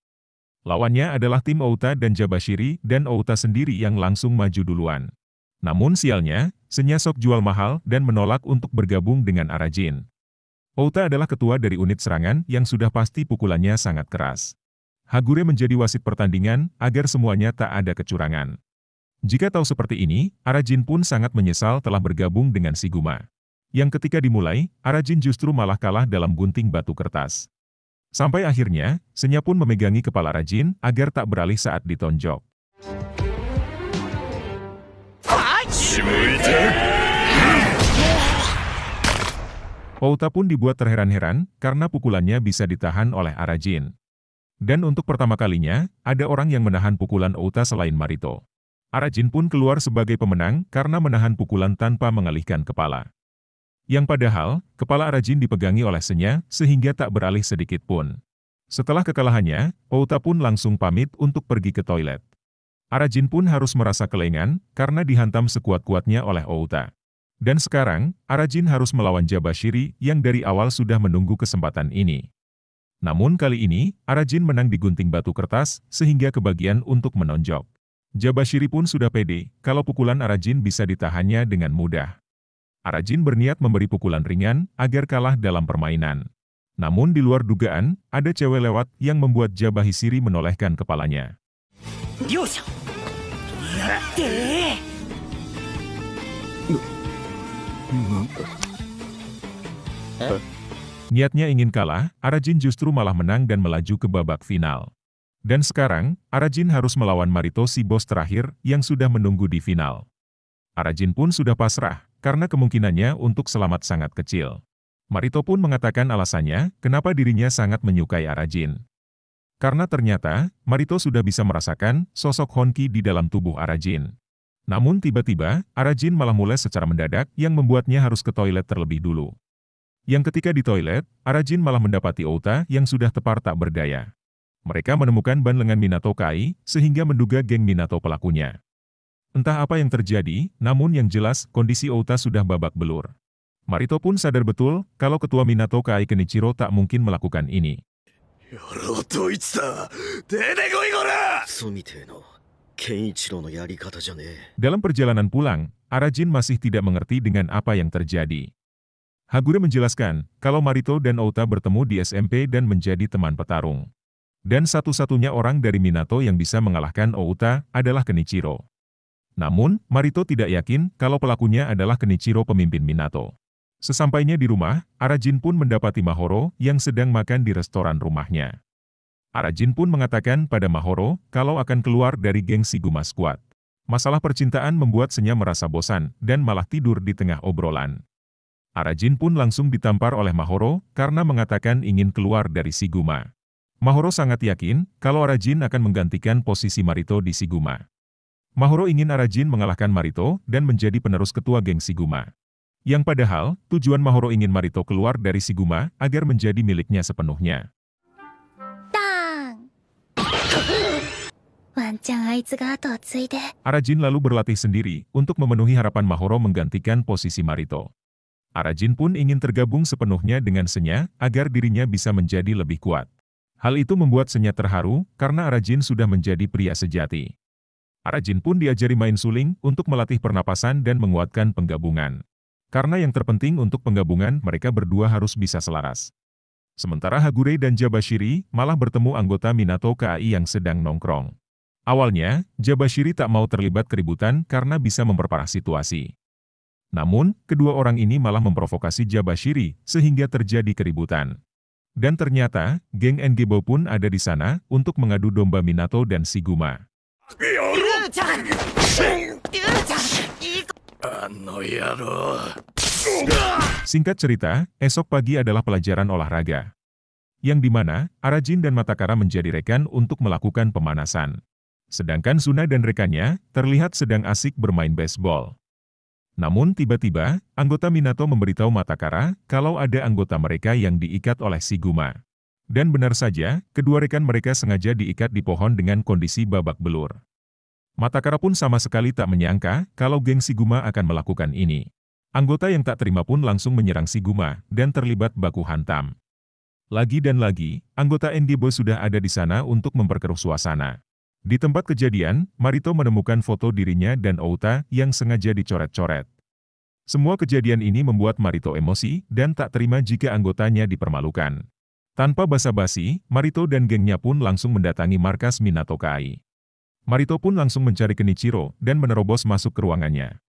Speaker 1: Lawannya adalah tim Outa dan Jabashiri dan Outa sendiri yang langsung maju duluan. Namun sialnya, Senya sok jual mahal dan menolak untuk bergabung dengan Arajin. Outa adalah ketua dari unit serangan yang sudah pasti pukulannya sangat keras. Hagure menjadi wasit pertandingan agar semuanya tak ada kecurangan. Jika tahu seperti ini, Arajin pun sangat menyesal telah bergabung dengan Shiguma. Yang ketika dimulai, Arajin justru malah kalah dalam gunting batu kertas. Sampai akhirnya, Senya pun memegangi kepala Arajin agar tak beralih saat ditonjok. Outa pun dibuat terheran-heran karena pukulannya bisa ditahan oleh Arajin. Dan untuk pertama kalinya, ada orang yang menahan pukulan Outa selain Marito. Arajin pun keluar sebagai pemenang karena menahan pukulan tanpa mengalihkan kepala. Yang padahal, kepala Arajin dipegangi oleh Senya sehingga tak beralih sedikit pun. Setelah kekalahannya, Outa pun langsung pamit untuk pergi ke toilet. Arajin pun harus merasa kelengan karena dihantam sekuat-kuatnya oleh Outa. Dan sekarang, Arajin harus melawan Jabashiri yang dari awal sudah menunggu kesempatan ini. Namun kali ini, Arajin menang di gunting batu kertas sehingga kebagian untuk menonjok. Jabashiri pun sudah pede kalau pukulan Arajin bisa ditahannya dengan mudah. Arajin berniat memberi pukulan ringan agar kalah dalam permainan. Namun di luar dugaan, ada cewek lewat yang membuat Jabashiri menolehkan kepalanya. Niatnya ingin kalah, Arajin justru malah menang dan melaju ke babak final. Dan sekarang, Arajin harus melawan Marito si bos terakhir yang sudah menunggu di final. Arajin pun sudah pasrah, karena kemungkinannya untuk selamat sangat kecil. Marito pun mengatakan alasannya kenapa dirinya sangat menyukai Arajin. Karena ternyata, Marito sudah bisa merasakan sosok Honki di dalam tubuh Arajin. Namun tiba-tiba, Arajin malah mulai secara mendadak yang membuatnya harus ke toilet terlebih dulu. Yang ketika di toilet, Arajin malah mendapati Outa yang sudah tepar tak berdaya. Mereka menemukan ban lengan Minato Kai, sehingga menduga geng Minato pelakunya. Entah apa yang terjadi, namun yang jelas kondisi Outa sudah babak belur. Marito pun sadar betul kalau ketua Minato Kai Kenichiro tak mungkin melakukan ini. Dalam perjalanan pulang, Arajin masih tidak mengerti dengan apa yang terjadi. Hagure menjelaskan kalau Marito dan Outa bertemu di SMP dan menjadi teman petarung. Dan satu-satunya orang dari Minato yang bisa mengalahkan Outa adalah Kenichiro. Namun, Marito tidak yakin kalau pelakunya adalah Kenichiro pemimpin Minato. Sesampainya di rumah, Arajin pun mendapati Mahoro yang sedang makan di restoran rumahnya. Arajin pun mengatakan pada Mahoro kalau akan keluar dari geng Shiguma Squad. Masalah percintaan membuat Senya merasa bosan dan malah tidur di tengah obrolan. Arajin pun langsung ditampar oleh Mahoro karena mengatakan ingin keluar dari Shiguma. Mahoro sangat yakin kalau Arajin akan menggantikan posisi Marito di Shiguma. Mahoro ingin Arajin mengalahkan Marito dan menjadi penerus ketua geng Shiguma. Yang padahal, tujuan Mahoro ingin Marito keluar dari Shiguma agar menjadi miliknya sepenuhnya. Arajin lalu berlatih sendiri untuk memenuhi harapan Mahoro menggantikan posisi Marito. Arajin pun ingin tergabung sepenuhnya dengan Senya agar dirinya bisa menjadi lebih kuat. Hal itu membuat Senya terharu karena Arajin sudah menjadi pria sejati. Arajin pun diajari main suling untuk melatih pernapasan dan menguatkan penggabungan. Karena yang terpenting untuk penggabungan mereka berdua harus bisa selaras. Sementara Hagure dan Jabashiri malah bertemu anggota Minato Kai yang sedang nongkrong. Awalnya, Jabashiri tak mau terlibat keributan karena bisa memperparah situasi. Namun, kedua orang ini malah memprovokasi Jabashiri sehingga terjadi keributan. Dan ternyata, geng Ngebo pun ada di sana untuk mengadu domba Minato dan Shiguma. Singkat cerita, esok pagi adalah pelajaran olahraga. Yang dimana, Arajin dan Matakara menjadi rekan untuk melakukan pemanasan. Sedangkan Suna dan rekannya terlihat sedang asik bermain baseball. Namun tiba-tiba, anggota Minato memberitahu Matakara kalau ada anggota mereka yang diikat oleh Shiguma. Dan benar saja, kedua rekan mereka sengaja diikat di pohon dengan kondisi babak belur. Matakara pun sama sekali tak menyangka kalau geng Shiguma akan melakukan ini. Anggota yang tak terima pun langsung menyerang Shiguma dan terlibat baku hantam. Lagi dan lagi, anggota Endibo sudah ada di sana untuk memperkeruh suasana. Di tempat kejadian, Marito menemukan foto dirinya dan Outa yang sengaja dicoret-coret. Semua kejadian ini membuat Marito emosi dan tak terima jika anggotanya dipermalukan. Tanpa basa-basi, Marito dan gengnya pun langsung mendatangi markas Minato Kai. Marito pun langsung mencari Kenichiro dan menerobos masuk ke ruangannya.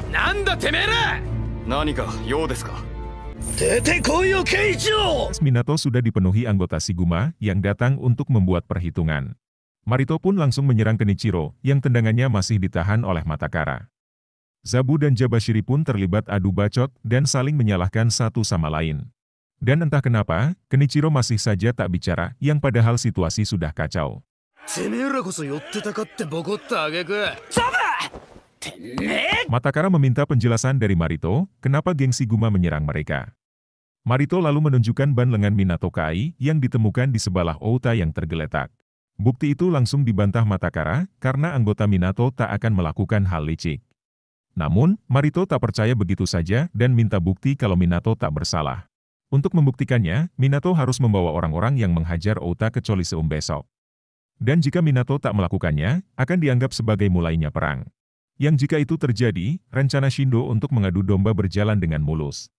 Speaker 6: Nanda temera!
Speaker 5: Nanika, you desu ka?
Speaker 1: Minato sudah dipenuhi anggota Shiguma yang datang untuk membuat perhitungan. Marito pun langsung menyerang Kenichiro yang tendangannya masih ditahan oleh Matakara. Zabu dan Jabashiri pun terlibat adu bacot dan saling menyalahkan satu sama lain. Dan entah kenapa, Kenichiro masih saja tak bicara yang padahal situasi sudah kacau. Matakara meminta penjelasan dari Marito, kenapa geng Shiguma menyerang mereka. Marito lalu menunjukkan ban lengan Minato Kai yang ditemukan di sebelah Outa yang tergeletak. Bukti itu langsung dibantah Matakara karena anggota Minato tak akan melakukan hal licik. Namun, Marito tak percaya begitu saja dan minta bukti kalau Minato tak bersalah. Untuk membuktikannya, Minato harus membawa orang-orang yang menghajar Outa ke Coliseum besok. Dan jika Minato tak melakukannya, akan dianggap sebagai mulainya perang. Yang jika itu terjadi, rencana Shindo untuk mengadu domba berjalan dengan mulus.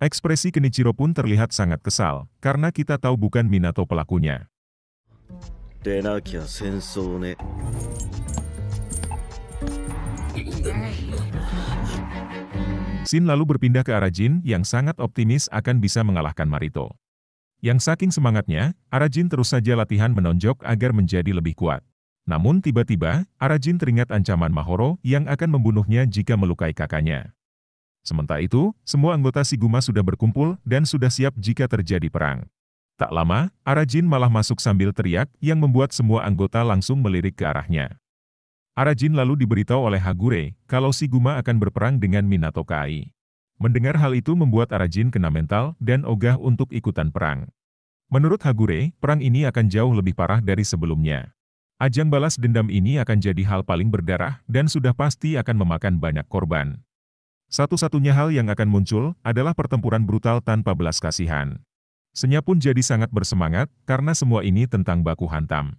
Speaker 1: Ekspresi Kenichiro pun terlihat sangat kesal, karena kita tahu bukan Minato pelakunya. Shin lalu berpindah ke Arajin yang sangat optimis akan bisa mengalahkan Marito. Yang saking semangatnya, Arajin terus saja latihan menonjok agar menjadi lebih kuat. Namun tiba-tiba, Arajin teringat ancaman Mahoro yang akan membunuhnya jika melukai kakaknya. Sementara itu, semua anggota Shiguma sudah berkumpul dan sudah siap jika terjadi perang. Tak lama, Arajin malah masuk sambil teriak yang membuat semua anggota langsung melirik ke arahnya. Arajin lalu diberitahu oleh Hagure kalau Shiguma akan berperang dengan Minato Kai. Mendengar hal itu membuat Arajin kena mental dan ogah untuk ikutan perang. Menurut Hagure, perang ini akan jauh lebih parah dari sebelumnya. Ajang balas dendam ini akan jadi hal paling berdarah dan sudah pasti akan memakan banyak korban. Satu-satunya hal yang akan muncul adalah pertempuran brutal tanpa belas kasihan. Senya pun jadi sangat bersemangat karena semua ini tentang baku hantam.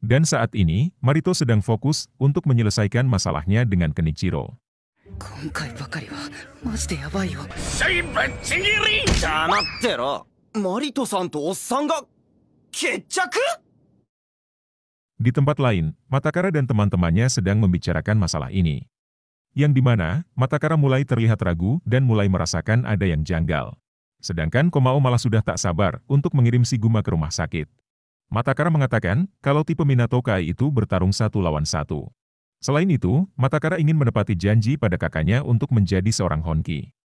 Speaker 1: Dan saat ini, Marito sedang fokus untuk menyelesaikan masalahnya dengan Kenichiro. Di tempat lain, Matakara dan teman-temannya sedang membicarakan masalah ini. Yang dimana, Matakara mulai terlihat ragu dan mulai merasakan ada yang janggal. Sedangkan Komao malah sudah tak sabar untuk mengirim Shiguma ke rumah sakit. Matakara mengatakan kalau tipe Minato Kai itu bertarung 1 lawan 1. Selain itu, Matakara ingin menepati janji pada kakaknya untuk menjadi seorang Honki.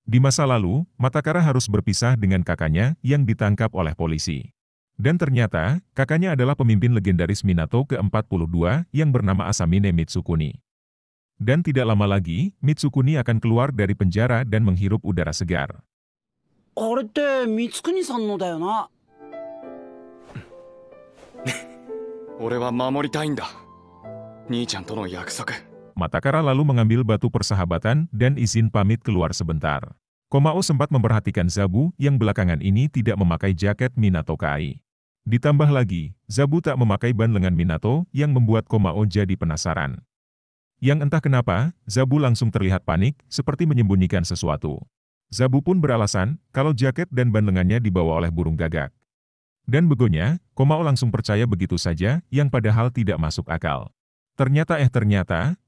Speaker 1: Di masa lalu, Matakara harus berpisah dengan kakaknya yang ditangkap oleh polisi. Dan ternyata, kakaknya adalah pemimpin legendaris Minato ke-42 yang bernama Asamine Mitsukuni. Dan tidak lama lagi, Mitsukuni akan keluar dari penjara dan menghirup udara segar. Matakara lalu mengambil batu persahabatan dan izin pamit keluar sebentar. Komao sempat memperhatikan Zabu yang belakangan ini tidak memakai jaket Minato Kai. Ditambah lagi, Zabu tak memakai ban lengan Minato yang membuat Komao jadi penasaran. Yang entah kenapa, Zabu langsung terlihat panik, seperti menyembunyikan sesuatu. Zabu pun beralasan kalau jaket dan ban lengannya dibawa oleh burung gagak. Dan begonya, Komao langsung percaya begitu saja, yang padahal tidak masuk akal. Ternyata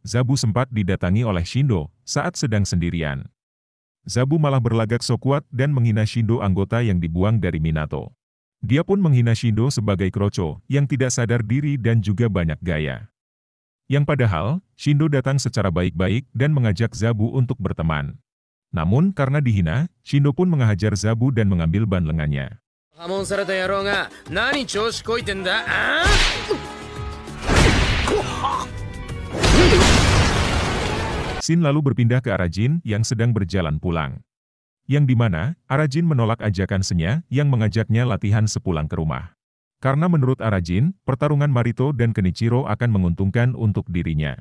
Speaker 1: Zabu sempat didatangi oleh Shindo saat sedang sendirian. Zabu malah berlagak so kuat dan menghina Shindo anggota yang dibuang dari Minato. Dia pun menghina Shindo sebagai kroco yang tidak sadar diri dan juga banyak gaya. Yang padahal, Shindo datang secara baik-baik dan mengajak Zabu untuk berteman. Namun karena dihina, Shindo pun menghajar Zabu dan mengambil ban lengannya. Shin lalu berpindah ke Arajin yang sedang berjalan pulang. Yang dimana, Arajin menolak ajakan Senya yang mengajaknya latihan sepulang ke rumah. Karena menurut Arajin, pertarungan Marito dan Kenichiro akan menguntungkan untuk dirinya.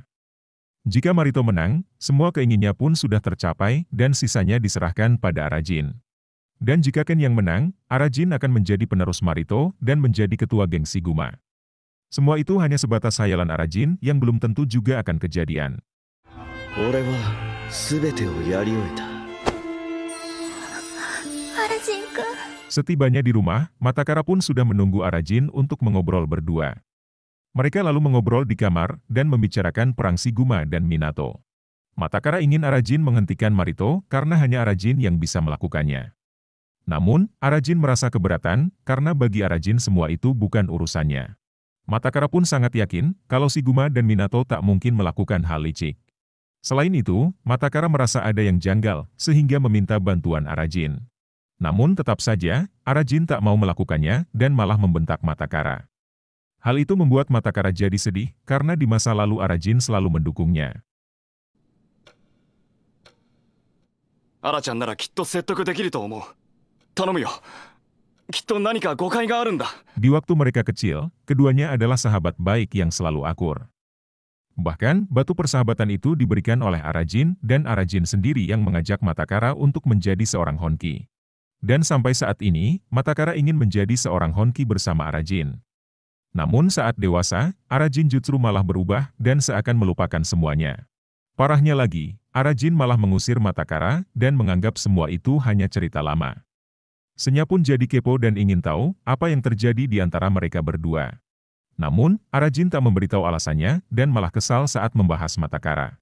Speaker 1: Jika Marito menang, semua keinginannya pun sudah tercapai dan sisanya diserahkan pada Arajin. Dan jika Ken yang menang, Arajin akan menjadi penerus Marito dan menjadi ketua geng Shiguma. Semua itu hanya sebatas hayalan Arajin yang belum tentu juga akan kejadian. Setibanya di rumah, Matakara pun sudah menunggu Arajin untuk mengobrol berdua. Mereka lalu mengobrol di kamar dan membicarakan perang Shiguma dan Minato. Matakara ingin Arajin menghentikan Marito karena hanya Arajin yang bisa melakukannya. Namun, Arajin merasa keberatan karena bagi Arajin semua itu bukan urusannya. Matakara pun sangat yakin kalau Shiguma dan Minato tak mungkin melakukan hal licik. Selain itu, Matakara merasa ada yang janggal sehingga meminta bantuan Arajin. Namun tetap saja, Arajin tak mau melakukannya dan malah membentak Matakara. Hal itu membuat Matakara jadi sedih karena di masa lalu Arajin selalu mendukungnya.
Speaker 5: Ara-chan nara kitto settoku dekiru to omou. Tanomu yo. Kitto nanika gokai ga aru nda.
Speaker 1: Di waktu mereka kecil, keduanya adalah sahabat baik yang selalu akur. Bahkan, batu persahabatan itu diberikan oleh Arajin dan Arajin sendiri yang mengajak Matakara untuk menjadi seorang Honki. Dan sampai saat ini, Matakara ingin menjadi seorang Honki bersama Arajin. Namun saat dewasa, Arajin justru malah berubah dan seakan melupakan semuanya. Parahnya lagi, Arajin malah mengusir Matakara dan menganggap semua itu hanya cerita lama. Senya pun jadi kepo dan ingin tahu apa yang terjadi di antara mereka berdua. Namun, Arajin tak memberitahu alasannya dan malah kesal saat membahas Matakara.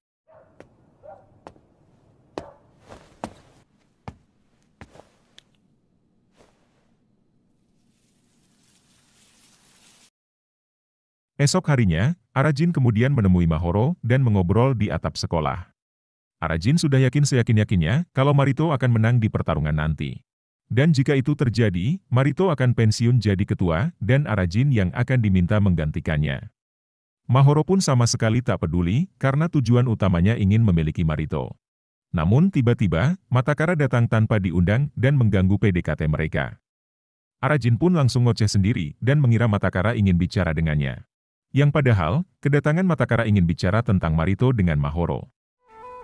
Speaker 1: Esok harinya, Arajin kemudian menemui Mahoro dan mengobrol di atap sekolah. Arajin sudah yakin seyakin-yakinnya kalau Marito akan menang di pertarungan nanti. Dan jika itu terjadi, Marito akan pensiun jadi ketua dan Arajin yang akan diminta menggantikannya. Mahoro pun sama sekali tak peduli karena tujuan utamanya ingin memiliki Marito. Namun tiba-tiba, Matakara datang tanpa diundang dan mengganggu PDKT mereka. Arajin pun langsung ngoceh sendiri dan mengira Matakara ingin bicara dengannya. Yang padahal, kedatangan Matakara ingin bicara tentang Marito dengan Mahoro.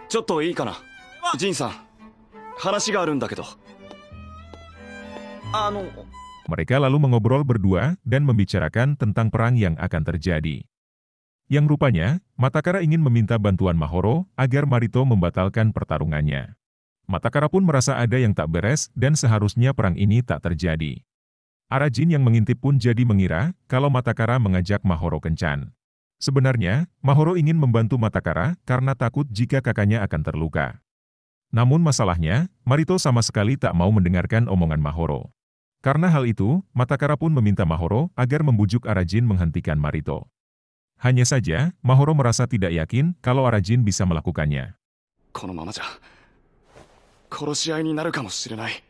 Speaker 5: Chotto ii kana? Jin-san, hanashi ga aru nda kedo.
Speaker 1: Mereka lalu mengobrol berdua dan membicarakan tentang perang yang akan terjadi. Yang rupanya, Matakara ingin meminta bantuan Mahoro agar Marito membatalkan pertarungannya. Matakara pun merasa ada yang tak beres dan seharusnya perang ini tak terjadi. Arajin yang mengintip pun jadi mengira kalau Matakara mengajak Mahoro kencan. Sebenarnya, Mahoro ingin membantu Matakara karena takut jika kakaknya akan terluka. Namun masalahnya, Marito sama sekali tak mau mendengarkan omongan Mahoro. Karena hal itu, Matakara pun meminta Mahoro agar membujuk Arajin menghentikan Marito. Hanya saja, Mahoro merasa tidak yakin kalau Arajin bisa melakukannya.
Speaker 5: Kono mama ja, koroshiai ni naru kamoshirenai.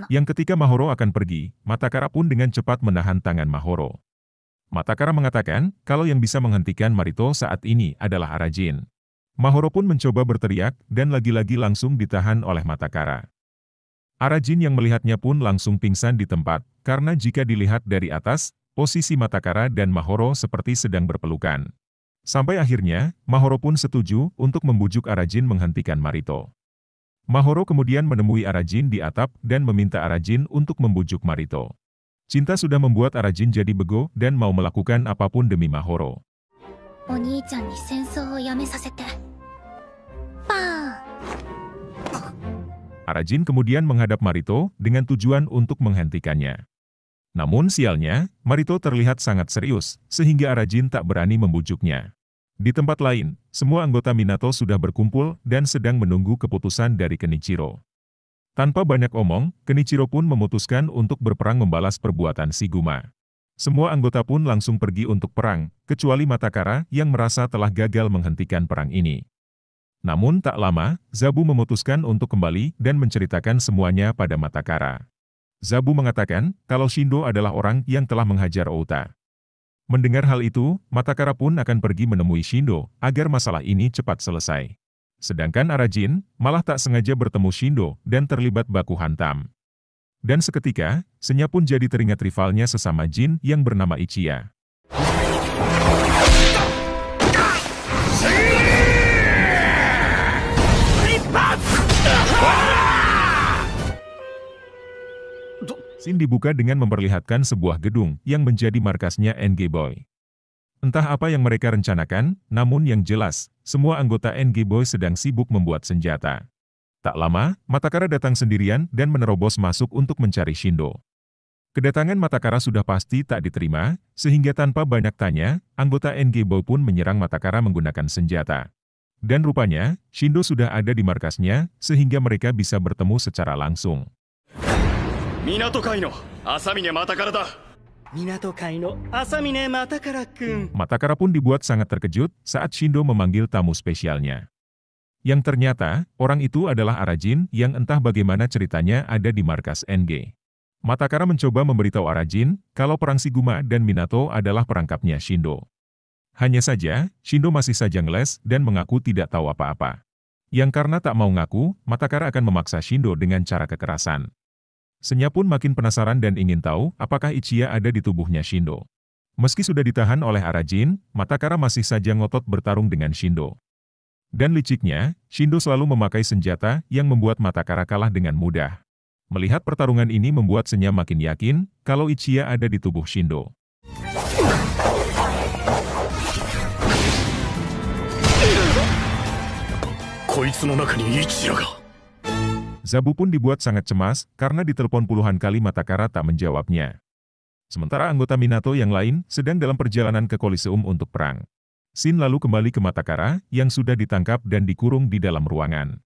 Speaker 1: Yang ketika Mahoro akan pergi, Matakara pun dengan cepat menahan tangan Mahoro. Matakara mengatakan kalau yang bisa menghentikan Marito saat ini adalah Arajin. Mahoro pun mencoba berteriak dan lagi-lagi langsung ditahan oleh Matakara. Arajin yang melihatnya pun langsung pingsan di tempat, karena jika dilihat dari atas, posisi Matakara dan Mahoro seperti sedang berpelukan. Sampai akhirnya, Mahoro pun setuju untuk membujuk Arajin menghentikan Marito. Mahoro kemudian menemui Arajin di atap dan meminta Arajin untuk membujuk Marito. Cinta sudah membuat Arajin jadi bego dan mau melakukan apapun demi Mahoro. Arajin kemudian menghadap Marito dengan tujuan untuk menghentikannya. Namun sialnya, Marito terlihat sangat serius, sehingga Arajin tak berani membujuknya. Di tempat lain, semua anggota Minato sudah berkumpul dan sedang menunggu keputusan dari Kenichiro. Tanpa banyak omong, Kenichiro pun memutuskan untuk berperang membalas perbuatan Shiguma. Semua anggota pun langsung pergi untuk perang, kecuali Matakara yang merasa telah gagal menghentikan perang ini. Namun tak lama, Zabu memutuskan untuk kembali dan menceritakan semuanya pada Matakara. Zabu mengatakan kalau Shindo adalah orang yang telah menghajar Outa. Mendengar hal itu, Matakara pun akan pergi menemui Shindo agar masalah ini cepat selesai. Sedangkan Arajin malah tak sengaja bertemu Shindo dan terlibat baku hantam. Dan seketika, Senya pun jadi teringat rivalnya sesama Jin yang bernama Ichiya. Scene dibuka dengan memperlihatkan sebuah gedung yang menjadi markasnya NG Boy. Entah apa yang mereka rencanakan, namun yang jelas, semua anggota NG Boy sedang sibuk membuat senjata. Tak lama, Matakara datang sendirian dan menerobos masuk untuk mencari Shindo. Kedatangan Matakara sudah pasti tak diterima, sehingga tanpa banyak tanya, anggota NG Boy pun menyerang Matakara menggunakan senjata. Dan rupanya, Shindo sudah ada di markasnya, sehingga mereka bisa bertemu secara langsung.
Speaker 5: Minato Kai no Asamine Matakara da.
Speaker 3: Minato Kai no Asamine Matakara-kun.
Speaker 1: Matakara pun dibuat sangat terkejut saat Shindo memanggil tamu spesialnya. Yang ternyata, orang itu adalah Arajin yang entah bagaimana ceritanya ada di markas NG. Matakara mencoba memberitahu Arajin kalau perang Shiguma dan Minato adalah perangkapnya Shindo. Hanya saja, Shindo masih saja ngeles dan mengaku tidak tahu apa-apa. Yang karena tak mau ngaku, Matakara akan memaksa Shindo dengan cara kekerasan. Senya pun makin penasaran dan ingin tahu apakah Ichiya ada di tubuhnya Shindo. Meski sudah ditahan oleh Arajin, Matakara masih saja ngotot bertarung dengan Shindo. Dan liciknya, Shindo selalu memakai senjata yang membuat Matakara kalah dengan mudah. Melihat pertarungan ini membuat Senya makin yakin kalau Ichiya ada di tubuh Shindo. Zabu pun dibuat sangat cemas karena ditelepon puluhan kali Matakara tak menjawabnya. Sementara anggota Minato yang lain sedang dalam perjalanan ke Koliseum untuk perang. Shin lalu kembali ke Matakara yang sudah ditangkap dan dikurung di dalam ruangan.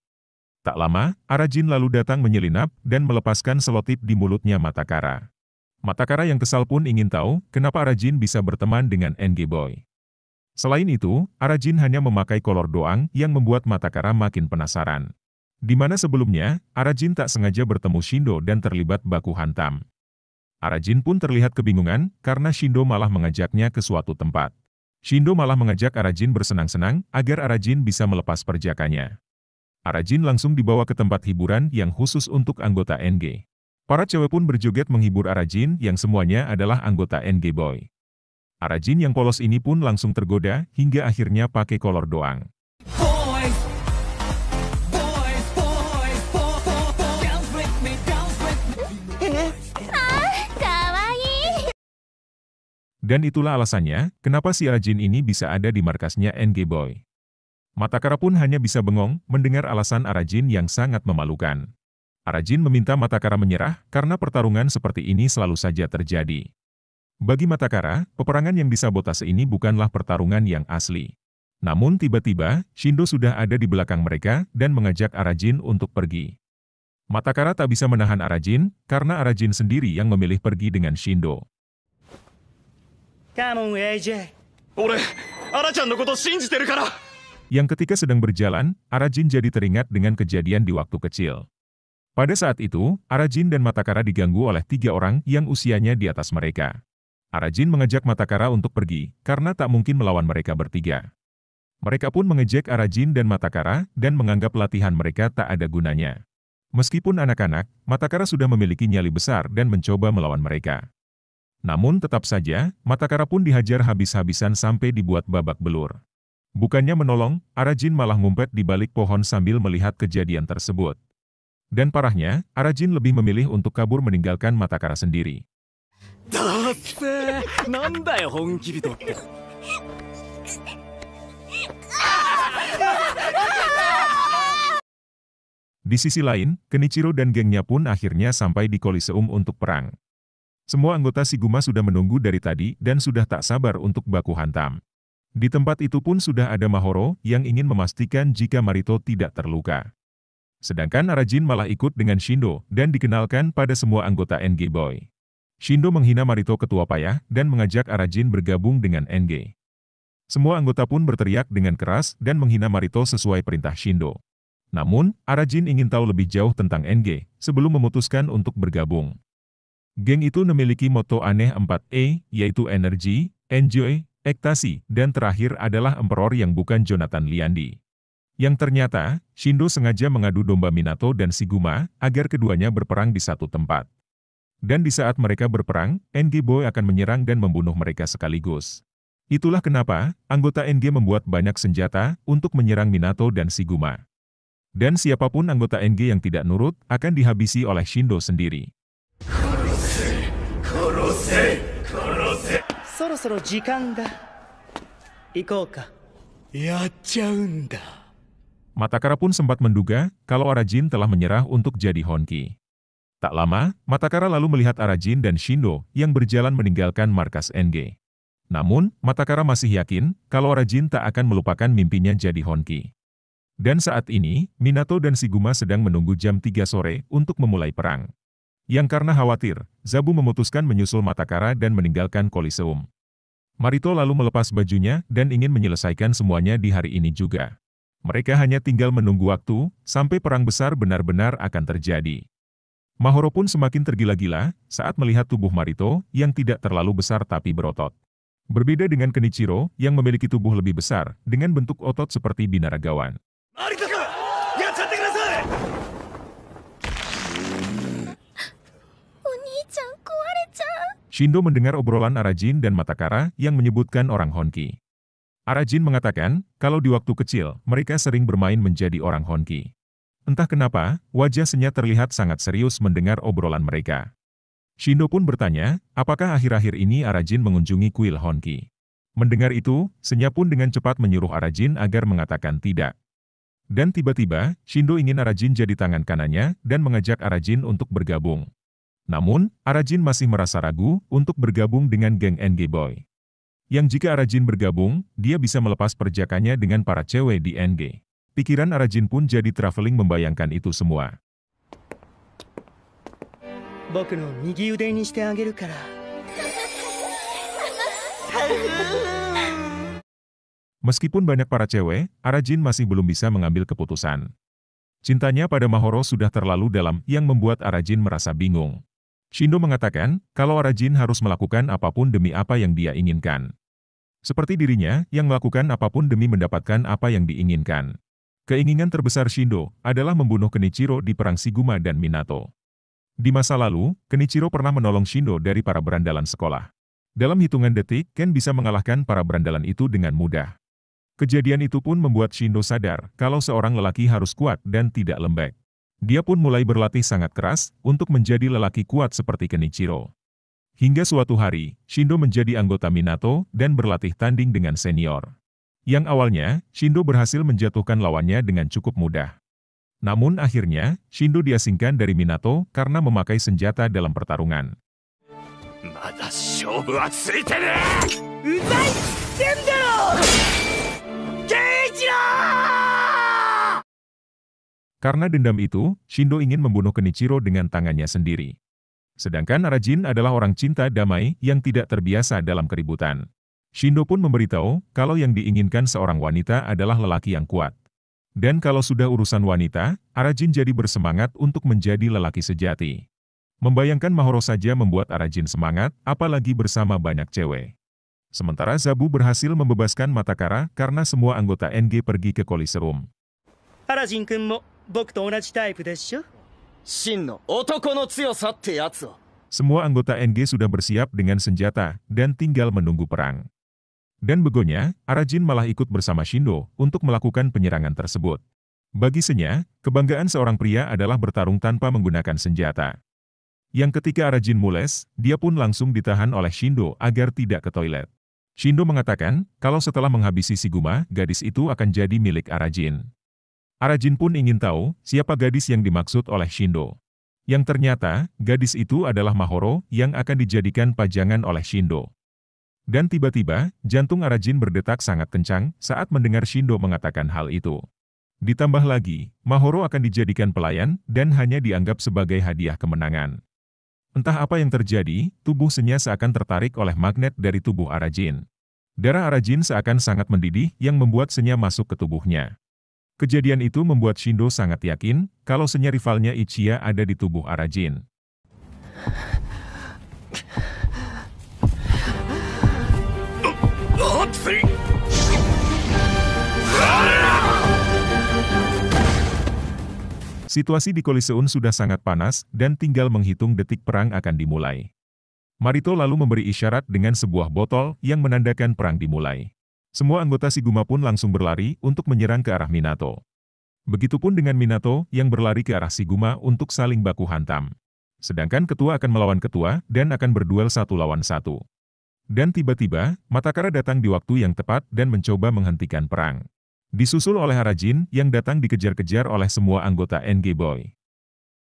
Speaker 1: Tak lama, Arajin lalu datang menyelinap dan melepaskan selotip di mulutnya Matakara. Matakara yang kesal pun ingin tahu kenapa Arajin bisa berteman dengan NG Boy. Selain itu, Arajin hanya memakai kolor doang yang membuat Matakara makin penasaran. Di mana sebelumnya, Arajin tak sengaja bertemu Shindo dan terlibat baku hantam. Arajin pun terlihat kebingungan karena Shindo malah mengajaknya ke suatu tempat. Shindo malah mengajak Arajin bersenang-senang agar Arajin bisa melepas perjakannya. Arajin langsung dibawa ke tempat hiburan yang khusus untuk anggota NG. Para cewek pun berjoget menghibur Arajin yang semuanya adalah anggota NG Boy. Arajin yang polos ini pun langsung tergoda hingga akhirnya pakai kolor doang. Dan itulah alasannya, kenapa si Arajin ini bisa ada di markasnya NG Boy. Matakara pun hanya bisa bengong mendengar alasan Arajin yang sangat memalukan. Arajin meminta Matakara menyerah karena pertarungan seperti ini selalu saja terjadi. Bagi Matakara, peperangan yang disabotase ini bukanlah pertarungan yang asli. Namun tiba-tiba, Shindo sudah ada di belakang mereka dan mengajak Arajin untuk pergi. Matakara tak bisa menahan Arajin karena Arajin sendiri yang memilih pergi dengan Shindo.
Speaker 3: Come on, AJ.
Speaker 1: Yang ketika sedang berjalan, Arajin jadi teringat dengan kejadian di waktu kecil. Pada saat itu, Arajin dan Matakara diganggu oleh 3 orang yang usianya di atas mereka. Arajin mengajak Matakara untuk pergi, karena tak mungkin melawan mereka bertiga. Mereka pun mengejek Arajin dan Matakara dan menganggap latihan mereka tak ada gunanya. Meskipun anak-anak, Matakara sudah memiliki nyali besar dan mencoba melawan mereka. Namun tetap saja, Matakara pun dihajar habis-habisan sampai dibuat babak belur. Bukannya menolong, Arajin malah ngumpet di balik pohon sambil melihat kejadian tersebut. Dan parahnya, Arajin lebih memilih untuk kabur meninggalkan Matakara sendiri. Di sisi lain, Kenichiro dan gengnya pun akhirnya sampai di Koliseum untuk perang. Semua anggota Shiguma sudah menunggu dari tadi dan sudah tak sabar untuk baku hantam. Di tempat itu pun sudah ada Mahoro yang ingin memastikan jika Marito tidak terluka. Sedangkan Arajin malah ikut dengan Shindo dan dikenalkan pada semua anggota NG Boy. Shindo menghina Marito ketua payah dan mengajak Arajin bergabung dengan NG. Semua anggota pun berteriak dengan keras dan menghina Marito sesuai perintah Shindo. Namun, Arajin ingin tahu lebih jauh tentang NG sebelum memutuskan untuk bergabung. Geng itu memiliki moto aneh 4E, yaitu energi, enjoy, ekstasi, dan terakhir adalah Emperor yang bukan Jonathan Liandi. Yang ternyata, Shindo sengaja mengadu domba Minato dan Shiguma agar keduanya berperang di satu tempat. Dan di saat mereka berperang, NG Boy akan menyerang dan membunuh mereka sekaligus. Itulah kenapa anggota NG membuat banyak senjata untuk menyerang Minato dan Shiguma. Dan siapapun anggota NG yang tidak nurut akan dihabisi oleh Shindo sendiri. Matakara pun sempat menduga kalau Arajin telah menyerah untuk jadi Honki. Tak lama, Matakara lalu melihat Arajin dan Shindo yang berjalan meninggalkan markas NG. Namun, Matakara masih yakin kalau Arajin tak akan melupakan mimpinya jadi Honki. Dan saat ini, Minato dan Shiguma sedang menunggu jam 3 sore untuk memulai perang. Yang karena khawatir, Zabu memutuskan menyusul Matakara dan meninggalkan Koliseum. Marito lalu melepas bajunya dan ingin menyelesaikan semuanya di hari ini juga. Mereka hanya tinggal menunggu waktu sampai perang besar benar-benar akan terjadi. Mahoro pun semakin tergila-gila saat melihat tubuh Marito yang tidak terlalu besar tapi berotot. Berbeda dengan Kenichiro yang memiliki tubuh lebih besar dengan bentuk otot seperti binaragawan. Shindo mendengar obrolan Arajin dan Matakara yang menyebutkan orang Honki. Arajin mengatakan kalau di waktu kecil mereka sering bermain menjadi orang Honki. Entah kenapa, wajah Senya terlihat sangat serius mendengar obrolan mereka. Shindo pun bertanya, apakah akhir-akhir ini Arajin mengunjungi kuil Honki. Mendengar itu, Senya pun dengan cepat menyuruh Arajin agar mengatakan tidak. Dan tiba-tiba, Shindo ingin Arajin jadi tangan kanannya dan mengajak Arajin untuk bergabung. Namun, Arajin masih merasa ragu untuk bergabung dengan geng NG Boy. Yang jika Arajin bergabung, dia bisa melepas perjakannya dengan para cewek di NG. Pikiran Arajin pun jadi traveling membayangkan itu semua. Meskipun banyak para cewek, Arajin masih belum bisa mengambil keputusan. Cintanya pada Mahoro sudah terlalu dalam yang membuat Arajin merasa bingung. Shindo mengatakan kalau Arajin harus melakukan apapun demi apa yang dia inginkan. Seperti dirinya yang melakukan apapun demi mendapatkan apa yang diinginkan. Keinginan terbesar Shindo adalah membunuh Kenichiro di perang Shiguma dan Minato. Di masa lalu, Kenichiro pernah menolong Shindo dari para berandalan sekolah. Dalam hitungan detik, Ken bisa mengalahkan para berandalan itu dengan mudah. Kejadian itu pun membuat Shindo sadar kalau seorang lelaki harus kuat dan tidak lembek. Dia pun mulai berlatih sangat keras untuk menjadi lelaki kuat seperti Kenichiro. Hingga suatu hari, Shindo menjadi anggota Minato dan berlatih tanding dengan senior. Yang awalnya, Shindo berhasil menjatuhkan lawannya dengan cukup mudah. Namun akhirnya, Shindo diasingkan dari Minato karena memakai senjata dalam pertarungan. Karena dendam itu, Shindo ingin membunuh Kenichiro dengan tangannya sendiri. Sedangkan Arajin adalah orang cinta damai yang tidak terbiasa dalam keributan. Shindo pun memberitahu kalau yang diinginkan seorang wanita adalah lelaki yang kuat. Dan kalau sudah urusan wanita, Arajin jadi bersemangat untuk menjadi lelaki sejati. Membayangkan Mahoro saja membuat Arajin semangat, apalagi bersama banyak cewek. Sementara Zabu berhasil membebaskan Matakara karena semua anggota NG pergi ke Koliseum.
Speaker 3: Arajin-kun mo boku to onaji type desho?
Speaker 6: Shin no otoko no tsuyosa tte yatsu.
Speaker 1: Semua anggota NG sudah bersiap dengan senjata dan tinggal menunggu perang. Dan begonya, Arajin malah ikut bersama Shindo untuk melakukan penyerangan tersebut. Bagi Senya, kebanggaan seorang pria adalah bertarung tanpa menggunakan senjata. Yang ketika Arajin mules, dia pun langsung ditahan oleh Shindo agar tidak ke toilet. Shindo mengatakan kalau setelah menghabisi Shiguma, gadis itu akan jadi milik Arajin. Arajin pun ingin tahu siapa gadis yang dimaksud oleh Shindo. Yang ternyata, gadis itu adalah Mahoro yang akan dijadikan pajangan oleh Shindo. Dan tiba-tiba, jantung Arajin berdetak sangat kencang saat mendengar Shindo mengatakan hal itu. Ditambah lagi, Mahoro akan dijadikan pelayan dan hanya dianggap sebagai hadiah kemenangan. Entah apa yang terjadi, tubuh Senya seakan tertarik oleh magnet dari tubuh Arajin. Darah Arajin seakan sangat mendidih yang membuat Senya masuk ke tubuhnya. Kejadian itu membuat Shindo sangat yakin kalau Senya rivalnya Ichiya ada di tubuh Arajin. Situasi di Koliseum sudah sangat panas dan tinggal menghitung detik perang akan dimulai. Marito lalu memberi isyarat dengan sebuah botol yang menandakan perang dimulai. Semua anggota Shiguma pun langsung berlari untuk menyerang ke arah Minato. Begitupun dengan Minato yang berlari ke arah Shiguma untuk saling baku hantam. Sedangkan ketua akan melawan ketua dan akan berduel 1 lawan 1. Dan tiba-tiba, Matakara datang di waktu yang tepat dan mencoba menghentikan perang. Disusul oleh Arajin yang datang dikejar-kejar oleh semua anggota NG Boy.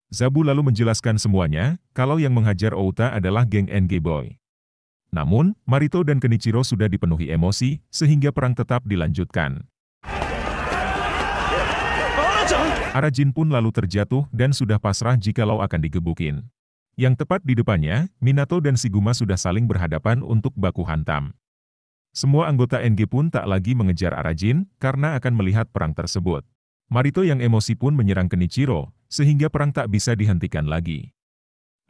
Speaker 1: Zabu lalu menjelaskan semuanya, kalau yang menghajar Outa adalah geng NG Boy. Namun, Marito dan Kenichiro sudah dipenuhi emosi, sehingga perang tetap dilanjutkan. Arajin pun lalu terjatuh dan sudah pasrah jikalau akan digebukin. Yang tepat di depannya, Minato dan Shiguma sudah saling berhadapan untuk baku hantam. Semua anggota NG pun tak lagi mengejar Arajin karena akan melihat perang tersebut. Marito yang emosi pun menyerang Kenichiro, sehingga perang tak bisa dihentikan lagi.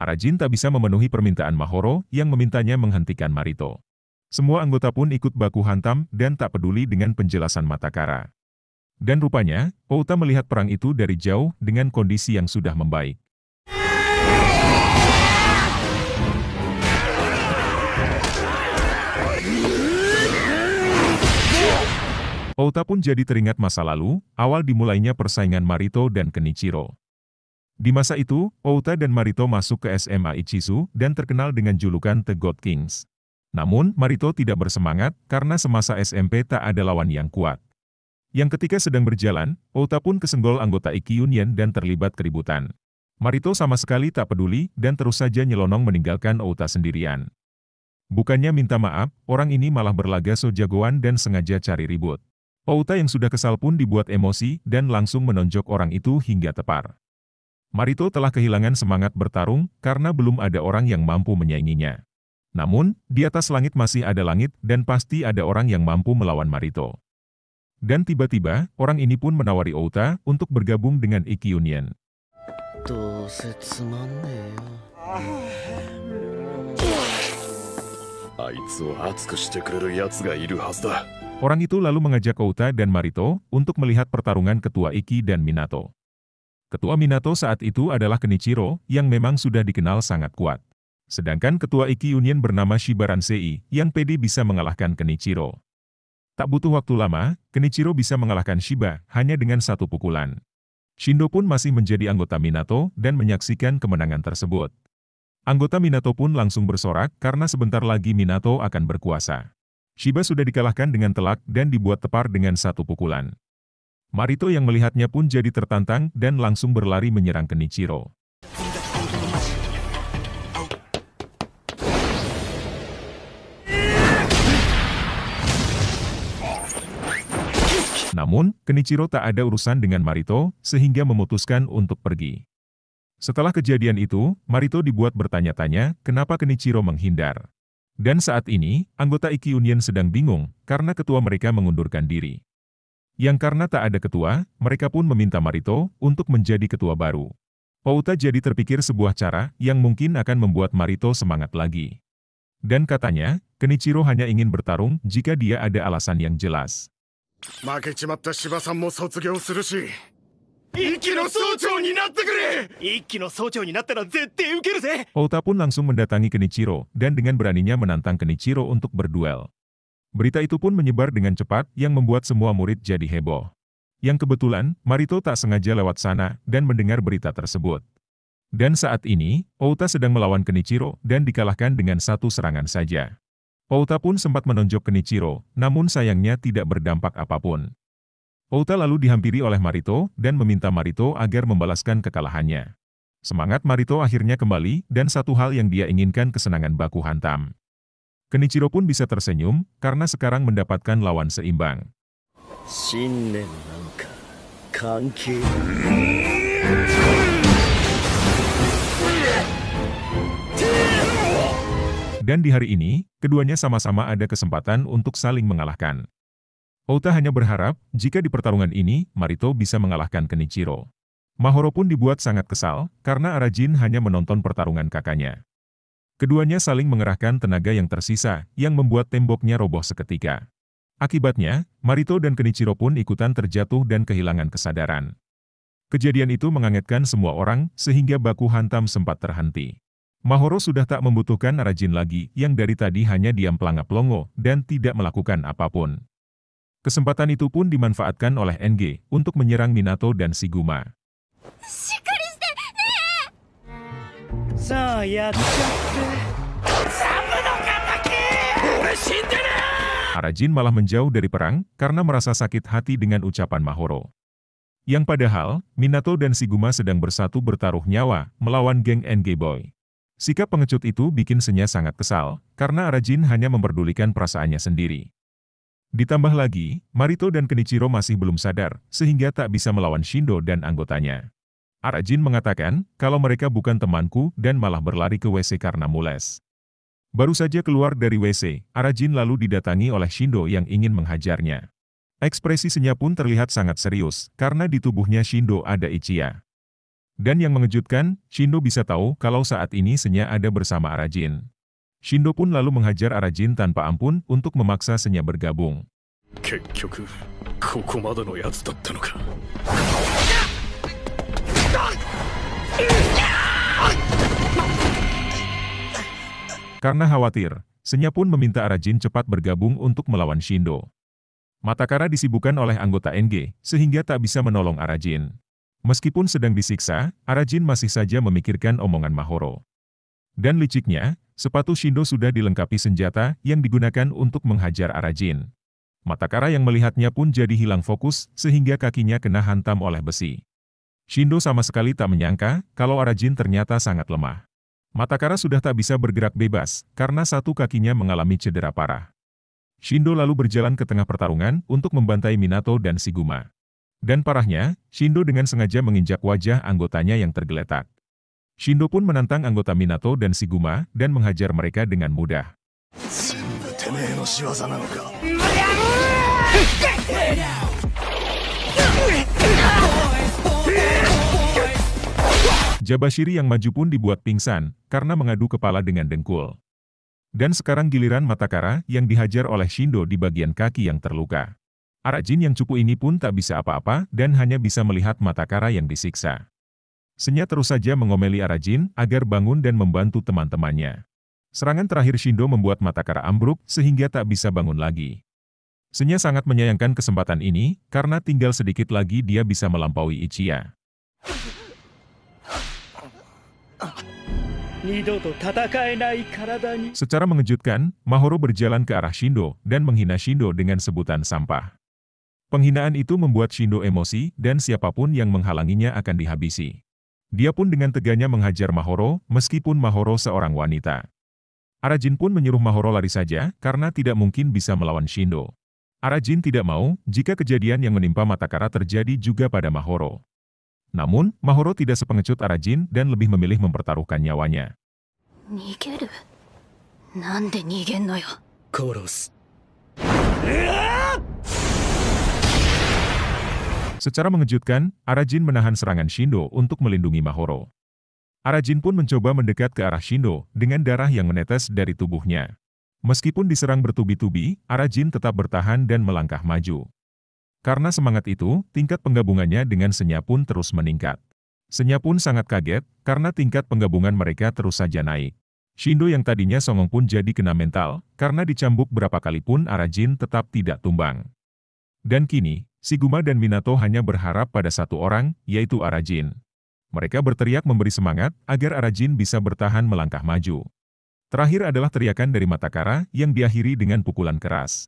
Speaker 1: Arajin tak bisa memenuhi permintaan Mahoro yang memintanya menghentikan Marito. Semua anggota pun ikut baku hantam dan tak peduli dengan penjelasan Matakara. Dan rupanya, Outa melihat perang itu dari jauh dengan kondisi yang sudah membaik. Outa pun jadi teringat masa lalu, awal dimulainya persaingan Marito dan Kenichiro. Di masa itu, Outa dan Marito masuk ke SMA Ichizu dan terkenal dengan julukan The God Kings. Namun, Marito tidak bersemangat karena semasa SMP tak ada lawan yang kuat. Yang ketika sedang berjalan, Outa pun kesenggol anggota Ikki Union dan terlibat keributan. Marito sama sekali tak peduli dan terus saja nyelonong meninggalkan Outa sendirian. Bukannya minta maaf, orang ini malah berlaga so jagoan dan sengaja cari ribut. Outa yang sudah kesal pun dibuat emosi dan langsung menonjok orang itu hingga tepar. Marito telah kehilangan semangat bertarung karena belum ada orang yang mampu menyainginya. Namun, di atas langit masih ada langit dan pasti ada orang yang mampu melawan Marito. Dan tiba-tiba, orang ini pun menawari Outa untuk bergabung dengan Ikki Union. Orang itu lalu mengajak Outa dan Marito untuk melihat pertarungan ketua Ikki dan Minato. Ketua Minato saat itu adalah Kenichiro yang memang sudah dikenal sangat kuat. Sedangkan ketua Ikki Union bernama Shiba Ransei yang pede bisa mengalahkan Kenichiro. Tak butuh waktu lama, Kenichiro bisa mengalahkan Shiba hanya dengan 1 pukulan. Shindo pun masih menjadi anggota Minato dan menyaksikan kemenangan tersebut. Anggota Minato pun langsung bersorak karena sebentar lagi Minato akan berkuasa. Shiba sudah dikalahkan dengan telak dan dibuat tepar dengan 1 pukulan. Marito yang melihatnya pun jadi tertantang dan langsung berlari menyerang Kenichiro. Namun, Kenichiro tak ada urusan dengan Marito, sehingga memutuskan untuk pergi. Setelah kejadian itu, Marito dibuat bertanya-tanya kenapa Kenichiro menghindar. Dan saat ini, anggota Ikki Union sedang bingung karena ketua mereka mengundurkan diri. Yang karena tak ada ketua, mereka pun meminta Marito untuk menjadi ketua baru. Outa jadi terpikir sebuah cara yang mungkin akan membuat Marito semangat lagi. Dan katanya, Kenichiro hanya ingin bertarung jika dia ada alasan yang jelas. Outa pun langsung mendatangi Kenichiro dan dengan beraninya menantang Kenichiro untuk berduel. Berita itu pun menyebar dengan cepat yang membuat semua murid jadi heboh. Yang kebetulan, Marito tak sengaja lewat sana dan mendengar berita tersebut. Dan saat ini, Outa sedang melawan Kenichiro dan dikalahkan dengan 1 serangan saja. Outa pun sempat menonjok Kenichiro, namun sayangnya tidak berdampak apapun. Outa lalu dihampiri oleh Marito dan meminta Marito agar membalaskan kekalahannya. Semangat Marito akhirnya kembali dan satu hal yang dia inginkan kesenangan baku hantam. Kenichiro pun bisa tersenyum karena sekarang mendapatkan lawan seimbang. Dan di hari ini, keduanya sama-sama ada kesempatan untuk saling mengalahkan. Ota hanya berharap, jika di pertarungan ini, Marito bisa mengalahkan Kenichiro. Mahoro pun dibuat sangat kesal, karena Arajin hanya menonton pertarungan kakaknya. Keduanya saling mengerahkan tenaga yang tersisa, yang membuat temboknya roboh seketika. Akibatnya, Marito dan Kenichiro pun ikutan terjatuh dan kehilangan kesadaran. Kejadian itu mengagetkan semua orang, sehingga baku hantam sempat terhenti. Mahoro sudah tak membutuhkan Arajin lagi, yang dari tadi hanya diam pelangap-longo, dan tidak melakukan apapun. Kesempatan itu pun dimanfaatkan oleh NG, untuk menyerang Minato dan Shiguma. Arajin malah menjauh dari perang, karena merasa sakit hati dengan ucapan Mahoro. Yang padahal, Minato dan Shiguma sedang bersatu bertaruh nyawa, melawan geng NG Boy. Sikap pengecut itu bikin Senya sangat kesal, karena Arajin hanya memperdulikan perasaannya sendiri. Ditambah lagi, Marito dan Kenichiro masih belum sadar, sehingga tak bisa melawan Shindo dan anggotanya. Arajin mengatakan, kalau mereka bukan temanku dan malah berlari ke WC karena mules. Baru saja keluar dari WC, Arajin lalu didatangi oleh Shindo yang ingin menghajarnya. Ekspresi Senya pun terlihat sangat serius, karena di tubuhnya Shindo ada Ichiya. Dan yang mengejutkan, Shindo bisa tahu kalau saat ini Senya ada bersama Arajin. Shindo pun lalu menghajar Arajin tanpa ampun untuk memaksa Senya bergabung. Karena khawatir, Senya pun meminta Arajin cepat bergabung untuk melawan Shindo. Matakara disibukkan oleh anggota NG, sehingga tak bisa menolong Arajin. Meskipun sedang disiksa, Arajin masih saja memikirkan omongan Mahoro. Dan liciknya, sepatu Shindo sudah dilengkapi senjata yang digunakan untuk menghajar Arajin. Matakara yang melihatnya pun jadi hilang fokus, sehingga kakinya kena hantam oleh besi. Shindo sama sekali tak menyangka kalau Arajin ternyata sangat lemah. Matakara sudah tak bisa bergerak bebas, karena satu kakinya mengalami cedera parah. Shindo lalu berjalan ke tengah pertarungan untuk membantai Minato dan Shiguma. Dan parahnya, Shindo dengan sengaja menginjak wajah anggotanya yang tergeletak. Shindo pun menantang anggota Minato dan Shiguma dan menghajar mereka dengan mudah. Jabashiri yang maju pun dibuat pingsan karena mengadu kepala dengan dengkul. Dan sekarang giliran Matakara yang dihajar oleh Shindo di bagian kaki yang terluka. Arajin yang cupu ini pun tak bisa apa-apa dan hanya bisa melihat Matakara yang disiksa. Senya terus saja mengomeli Arajin agar bangun dan membantu teman-temannya. Serangan terakhir Shindo membuat Matakara ambruk sehingga tak bisa bangun lagi. Senya sangat menyayangkan kesempatan ini karena tinggal sedikit lagi dia bisa melampaui Ichiya. Secara mengejutkan, Mahoro berjalan ke arah Shindo dan menghina Shindo dengan sebutan sampah. Penghinaan itu membuat Shindo emosi dan siapapun yang menghalanginya akan dihabisi. Dia pun dengan teganya menghajar Mahoro meskipun Mahoro seorang wanita. Arajin pun menyuruh Mahoro lari saja karena tidak mungkin bisa melawan Shindo. Arajin tidak mau jika kejadian yang menimpa Matakara terjadi juga pada Mahoro. Namun, Mahoro tidak sepengecut Arajin dan lebih memilih mempertaruhkan nyawanya. Secara mengejutkan, Arajin menahan serangan Shindo untuk melindungi Mahoro. Arajin pun mencoba mendekat ke arah Shindo dengan darah yang menetes dari tubuhnya. Meskipun diserang bertubi-tubi, Arajin tetap bertahan dan melangkah maju. Karena semangat itu, tingkat penggabungannya dengan Senya pun terus meningkat. Senya pun sangat kaget, karena tingkat penggabungan mereka terus saja naik. Shindo yang tadinya songong pun jadi kena mental, karena dicambuk berapa kali pun Arajin tetap tidak tumbang. Dan kini, Shiguma dan Minato hanya berharap pada satu orang, yaitu Arajin. Mereka berteriak memberi semangat, agar Arajin bisa bertahan melangkah maju. Terakhir adalah teriakan dari Matakara, yang diakhiri dengan pukulan keras.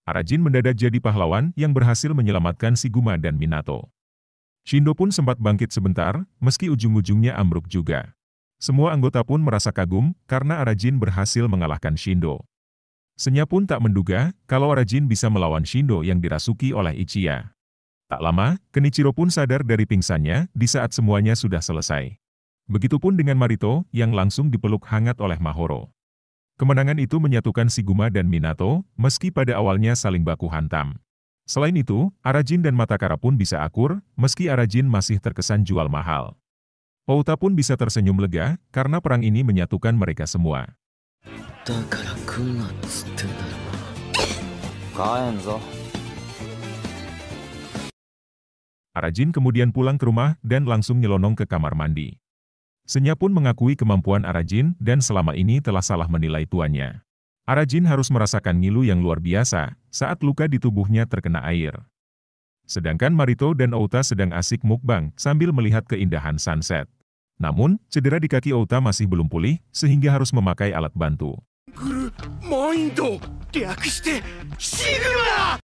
Speaker 1: Arajin mendadak jadi pahlawan yang berhasil menyelamatkan Shiguma dan Minato. Shindo pun sempat bangkit sebentar, meski ujung-ujungnya ambruk juga. Semua anggota pun merasa kagum karena Arajin berhasil mengalahkan Shindo. Senya pun tak menduga kalau Arajin bisa melawan Shindo yang dirasuki oleh Ichiya. Tak lama, Kenichiro pun sadar dari pingsannya di saat semuanya sudah selesai. Begitupun dengan Marito yang langsung dipeluk hangat oleh Mahoro. Kemenangan itu menyatukan Shiguma dan Minato, meski pada awalnya saling baku hantam. Selain itu, Arajin dan Matakara pun bisa akur, meski Arajin masih terkesan jual mahal. Outa pun bisa tersenyum lega, karena perang ini menyatukan mereka semua. Arajin kemudian pulang ke rumah dan langsung nyelonong ke kamar mandi. Senya pun mengakui kemampuan Arajin dan selama ini telah salah menilai tuannya. Arajin harus merasakan ngilu yang luar biasa saat luka di tubuhnya terkena air. Sedangkan Marito dan Outa sedang asik mukbang sambil melihat keindahan sunset. Namun, cedera di kaki Outa masih belum pulih sehingga harus memakai alat bantu.
Speaker 6: マインド略してシグマ